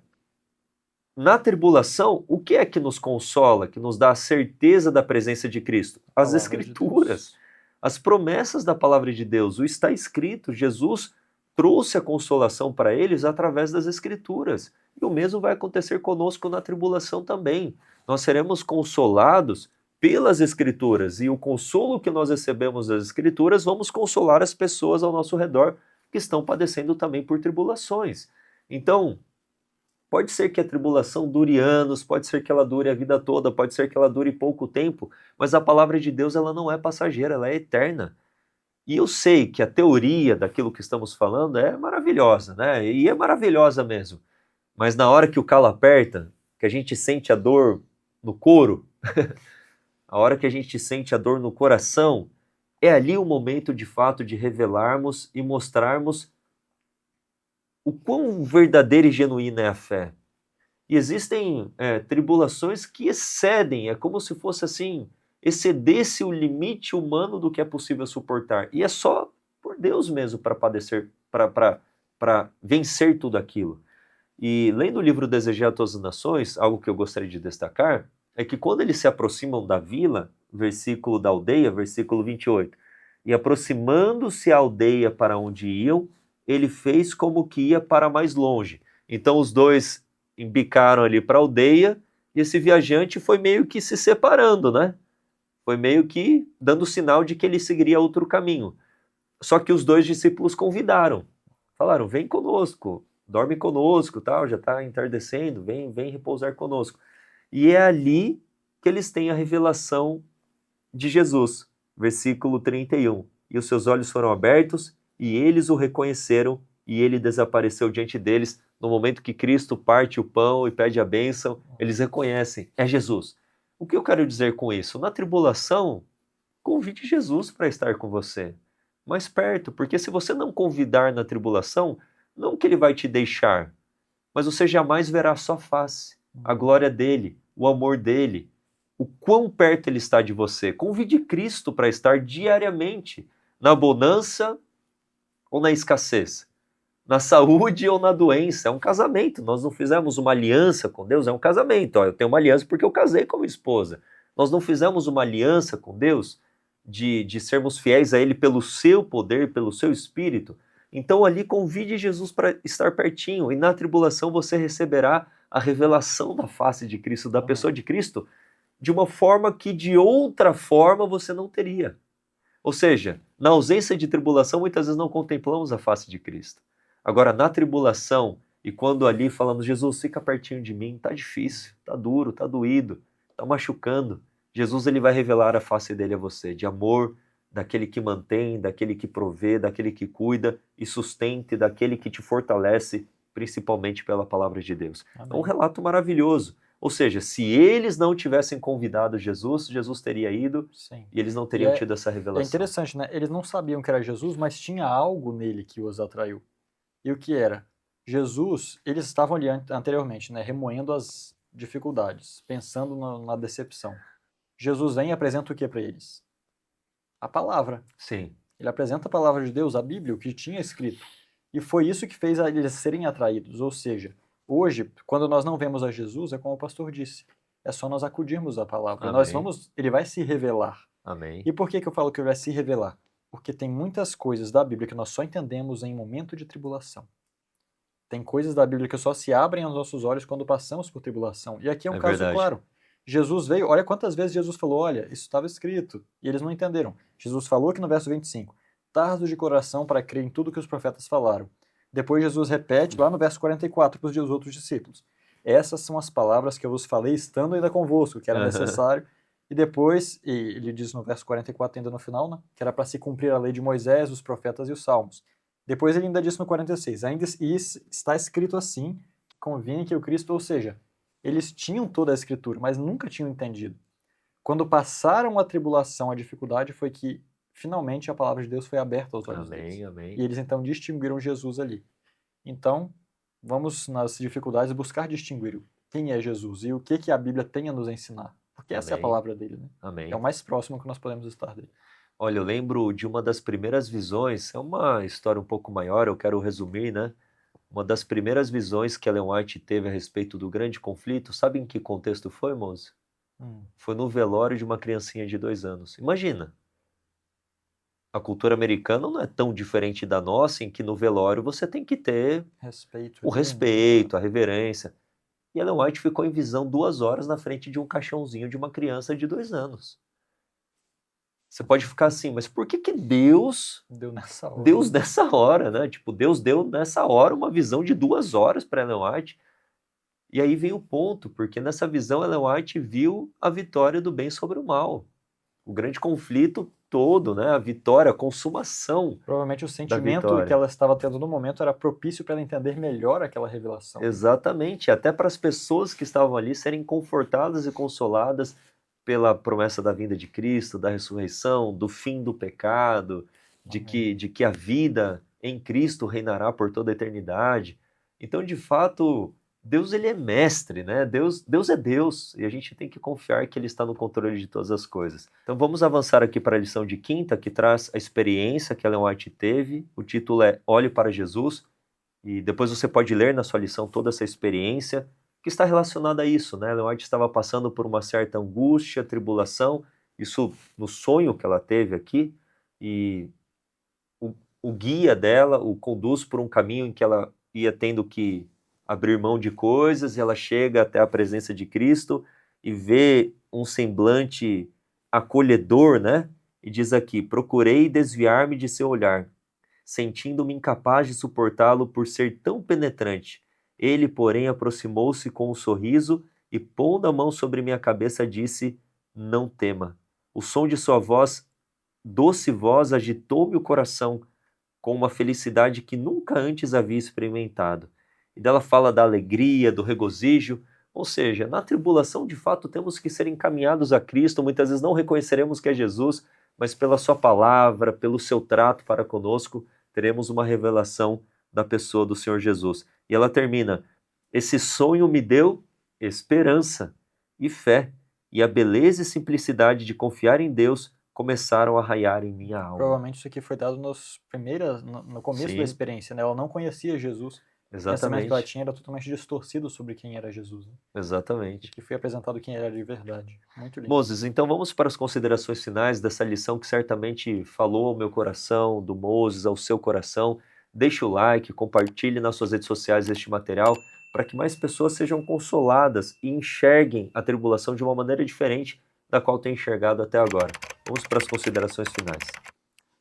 na tribulação, o que é que nos consola, que nos dá a certeza da presença de Cristo? As Escrituras, as promessas da palavra de Deus, o está escrito. Jesus trouxe a consolação para eles através das Escrituras. E o mesmo vai acontecer conosco na tribulação também. Nós seremos consolados pelas Escrituras, e o consolo que nós recebemos das Escrituras, vamos consolar as pessoas ao nosso redor que estão padecendo também por tribulações. Então, pode ser que a tribulação dure anos, pode ser que ela dure a vida toda, pode ser que ela dure pouco tempo, mas a palavra de Deus ela não é passageira, ela é eterna. E eu sei que a teoria daquilo que estamos falando é maravilhosa, né? E é maravilhosa mesmo. Mas na hora que o calo aperta, que a gente sente a dor no couro, a hora que a gente sente a dor no coração, é ali o momento de fato de revelarmos e mostrarmos o quão verdadeira e genuína é a fé. E existem tribulações que excedem, é como se fosse assim, excedesse o limite humano do que é possível suportar. E é só por Deus mesmo para padecer, para vencer tudo aquilo. E lendo o livro Desejar a Todas as Nações, algo que eu gostaria de destacar, é que quando eles se aproximam da vila, versículo da aldeia, versículo 28, e aproximando-se a aldeia para onde iam, ele fez como que ia para mais longe. Então os dois embicaram ali para a aldeia, e esse viajante foi meio que se separando, né? Foi meio que dando sinal de que ele seguiria outro caminho. Só que os dois discípulos convidaram, falaram, vem conosco, dorme conosco, tal, já está entardecendo, vem repousar conosco. E é ali que eles têm a revelação de Jesus, versículo 31. E os seus olhos foram abertos, e eles o reconheceram, e ele desapareceu diante deles. No momento que Cristo parte o pão e pede a bênção, eles reconhecem, é Jesus. O que eu quero dizer com isso? Na tribulação, convide Jesus para estar com você, mais perto, porque se você não convidar na tribulação, não que ele vai te deixar, mas você jamais verá a sua face, a glória dele, o amor dele, o quão perto ele está de você. Convide Cristo para estar diariamente, na bonança ou na escassez, na saúde ou na doença. É um casamento, nós não fizemos uma aliança com Deus, é um casamento. Eu tenho uma aliança porque eu casei com a minha esposa. Nós não fizemos uma aliança com Deus de sermos fiéis a Ele pelo seu poder, pelo seu Espírito. Então ali convide Jesus para estar pertinho, e na tribulação você receberá a revelação da face de Cristo, da pessoa de Cristo, de uma forma que de outra forma você não teria. Ou seja, na ausência de tribulação, muitas vezes não contemplamos a face de Cristo. Agora, na tribulação, e quando ali falamos, Jesus, fica pertinho de mim, tá difícil, tá duro, tá doído, tá machucando, Jesus ele vai revelar a face dele a você, de amor, daquele que mantém, daquele que provê, daquele que cuida e sustente, daquele que te fortalece, principalmente pela palavra de Deus. Amém. É um relato maravilhoso. Ou seja, se eles não tivessem convidado Jesus, Jesus teria ido. Sim. E eles não teriam tido essa revelação. É interessante, né? Eles não sabiam que era Jesus, mas tinha algo nele que os atraiu. E o que era? Jesus, eles estavam ali anteriormente, né, remoendo as dificuldades, pensando na decepção. Jesus vem e apresenta o que para eles? A palavra. Sim. Ele apresenta a palavra de Deus, a Bíblia, o que tinha escrito. E foi isso que fez eles serem atraídos. Ou seja, hoje, quando nós não vemos a Jesus, é como o pastor disse, é só nós acudirmos à palavra. Ele vai se revelar. Amém. E por que eu falo que ele vai se revelar? Porque tem muitas coisas da Bíblia que nós só entendemos em momento de tribulação. Tem coisas da Bíblia que só se abrem aos nossos olhos quando passamos por tribulação. E aqui é um caso verdade. claro. Jesus veio, olha quantas vezes Jesus falou, olha, isso estava escrito, e eles não entenderam. Jesus falou aqui no verso 25, tardos de coração para crer em tudo que os profetas falaram. Depois Jesus repete lá no verso 44 para os outros discípulos. Essas são as palavras que eu vos falei estando ainda convosco, que era necessário. E depois, ele diz no verso 44 ainda no final, né, que era para se cumprir a lei de Moisés, os profetas e os salmos. Depois ele ainda disse no 46, ainda está escrito assim, convinha que o Cristo, ou seja, eles tinham toda a escritura, mas nunca tinham entendido. Quando passaram a tribulação, a dificuldade foi que finalmente a palavra de Deus foi aberta aos olhos deles. Amém. E eles então distinguiram Jesus ali. Então, vamos nas dificuldades buscar distinguir quem é Jesus e o que a Bíblia tem a nos ensinar. Porque essa é a palavra dele, né? Amém. É o mais próximo que nós podemos estar dele. Olha, eu lembro de uma das primeiras visões, é uma história um pouco maior, eu quero resumir, né? Uma das primeiras visões que Ellen White teve a respeito do grande conflito, sabe em que contexto foi, moço? Hum, Foi no velório de uma criancinha de 2 anos. Imagina, a cultura americana não é tão diferente da nossa, em que no velório você tem que ter respeito o ali, né? respeito, a reverência. E Ellen White ficou em visão 2 horas na frente de um caixãozinho de uma criança de 2 anos. Você pode ficar assim, mas por que que Deu nessa hora. Deus nessa hora, né? Tipo, Deus deu nessa hora uma visão de 2 horas para Ellen White. E aí vem o ponto, porque nessa visão Ellen White viu a vitória do bem sobre o mal. O grande conflito todo, né? A vitória, a consumação Provavelmente o da sentimento que vitória. ela estava tendo no momento era propício para ela entender melhor aquela revelação. Exatamente, até para as pessoas que estavam ali serem confortadas e consoladas pela promessa da vinda de Cristo, da ressurreição, do fim do pecado, Amém. de que a vida em Cristo reinará por toda a eternidade. Então, de fato, Deus ele é mestre, né? Deus é Deus e a gente tem que confiar que ele está no controle de todas as coisas. Então, vamos avançar aqui para a lição de quinta, que traz a experiência que Ellen White teve. O título é Olhe para Jesus. E depois você pode ler na sua lição toda essa experiência que está relacionada a isso, né? Ellen White estava passando por uma certa angústia, tribulação, isso no sonho que ela teve aqui, e o guia dela o conduz por um caminho em que ela ia tendo que abrir mão de coisas, e ela chega até a presença de Cristo e vê um semblante acolhedor, né? E diz aqui: procurei desviar-me de seu olhar, sentindo-me incapaz de suportá-lo por ser tão penetrante. Ele, porém, aproximou-se com um sorriso e, pondo a mão sobre minha cabeça, disse: não tema. O som de sua voz, doce voz, agitou-me o coração com uma felicidade que nunca antes havia experimentado. E dela fala da alegria, do regozijo, ou seja, na tribulação de fato temos que ser encaminhados a Cristo, muitas vezes não reconheceremos que é Jesus, mas pela sua palavra, pelo seu trato para conosco, teremos uma revelação da pessoa do Senhor Jesus. E ela termina: esse sonho me deu esperança e fé, e a beleza e simplicidade de confiar em Deus começaram a raiar em minha alma. Provavelmente isso aqui foi dado no começo da Sim, experiência, né? Ela não conhecia Jesus. O pensamento que ela exatamente, tinha era totalmente distorcido sobre quem era Jesus, né? E exatamente. que foi apresentado quem era de verdade. Muito lindo. Moses, então vamos para as considerações finais dessa lição que certamente falou ao meu coração, do Moses ao seu coração. Deixe o like, compartilhe nas suas redes sociais este material para que mais pessoas sejam consoladas e enxerguem a tribulação de uma maneira diferente da qual tem enxergado até agora. Vamos para as considerações finais.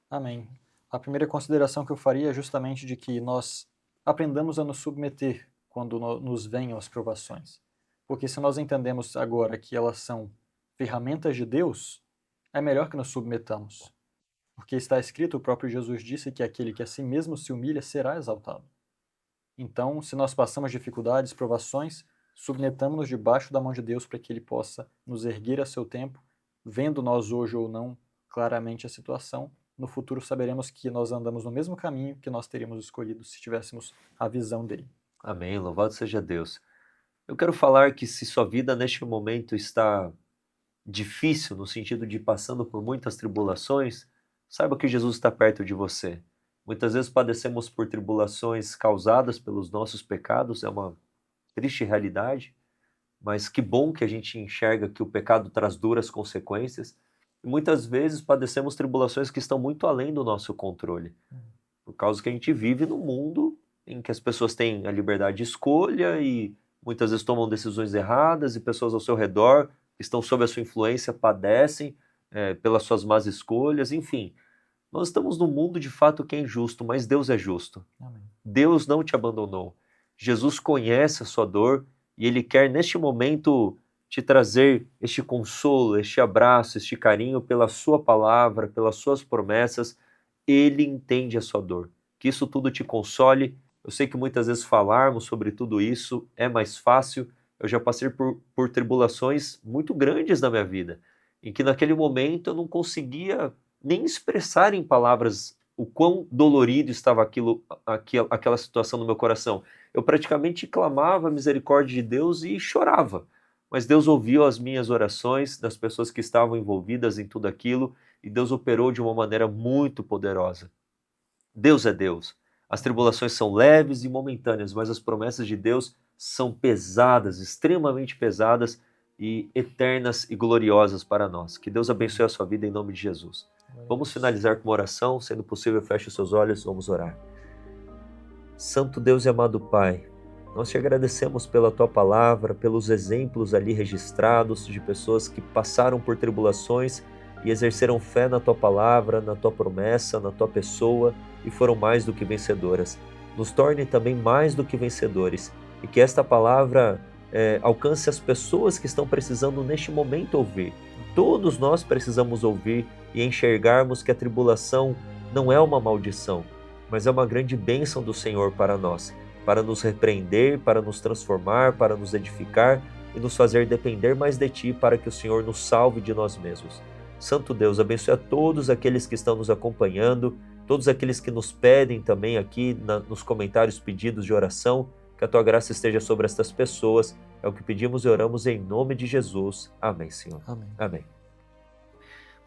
Amém. A primeira consideração que eu faria é justamente de que nós aprendamos a nos submeter quando nos venham as provações. Porque se nós entendemos agora que elas são ferramentas de Deus, é melhor que nos submetamos. Porque está escrito, o próprio Jesus disse que aquele que a si mesmo se humilha será exaltado. Então, se nós passamos dificuldades, provações, submetamos-nos debaixo da mão de Deus para que Ele possa nos erguer a seu tempo, vendo nós hoje ou não claramente a situação. No futuro saberemos que nós andamos no mesmo caminho que nós teríamos escolhido se tivéssemos a visão dele. Amém, louvado seja Deus. Eu quero falar que se sua vida neste momento está difícil, no sentido de passando por muitas tribulações, saiba que Jesus está perto de você. Muitas vezes padecemos por tribulações causadas pelos nossos pecados, é uma triste realidade, mas que bom que a gente enxerga que o pecado traz duras consequências. E muitas vezes padecemos tribulações que estão muito além do nosso controle, por causa que a gente vive num mundo em que as pessoas têm a liberdade de escolha e muitas vezes tomam decisões erradas, e pessoas ao seu redor que estão sob a sua influência padecem pelas suas más escolhas, enfim. Nós estamos num mundo de fato que é injusto, mas Deus é justo. Amém. Deus não te abandonou. Jesus conhece a sua dor e Ele quer neste momento te trazer este consolo, este abraço, este carinho pela sua palavra, pelas suas promessas. Ele entende a sua dor. Que isso tudo te console. Eu sei que muitas vezes falarmos sobre tudo isso é mais fácil. Eu já passei por tribulações muito grandes na minha vida, em que naquele momento eu não conseguia nem expressar em palavras o quão dolorido estava aquela situação no meu coração. Eu praticamente clamava a misericórdia de Deus e chorava, mas Deus ouviu as minhas orações, das pessoas que estavam envolvidas em tudo aquilo, e Deus operou de uma maneira muito poderosa. Deus é Deus. As tribulações são leves e momentâneas, mas as promessas de Deus são pesadas, extremamente pesadas e eternas e gloriosas para nós. Que Deus abençoe a sua vida em nome de Jesus. Vamos finalizar com uma oração, sendo possível, feche os seus olhos, vamos orar. Santo Deus e amado Pai, nós te agradecemos pela Tua palavra, pelos exemplos ali registrados de pessoas que passaram por tribulações e exerceram fé na Tua palavra, na Tua promessa, na Tua pessoa e foram mais do que vencedoras. Nos torne também mais do que vencedores e que esta palavra alcance as pessoas que estão precisando neste momento ouvir. Todos nós precisamos ouvir e enxergarmos que a tribulação não é uma maldição, mas é uma grande bênção do Senhor para nós, para nos repreender, para nos transformar, para nos edificar e nos fazer depender mais de Ti, para que o Senhor nos salve de nós mesmos. Santo Deus, abençoe a todos aqueles que estão nos acompanhando, todos aqueles que nos pedem também aqui nos comentários pedidos de oração, que a Tua graça esteja sobre estas pessoas. É o que pedimos e oramos em nome de Jesus. Amém, Senhor. Amém. Amém.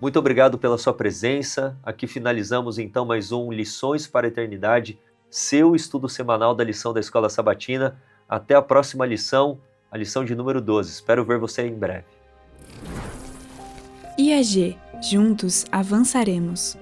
Muito obrigado pela sua presença. Aqui finalizamos então mais um Lições para a Eternidade, seu estudo semanal da lição da Escola Sabatina. Até a próxima lição, a lição de número 12. Espero ver você em breve. IAG, juntos avançaremos.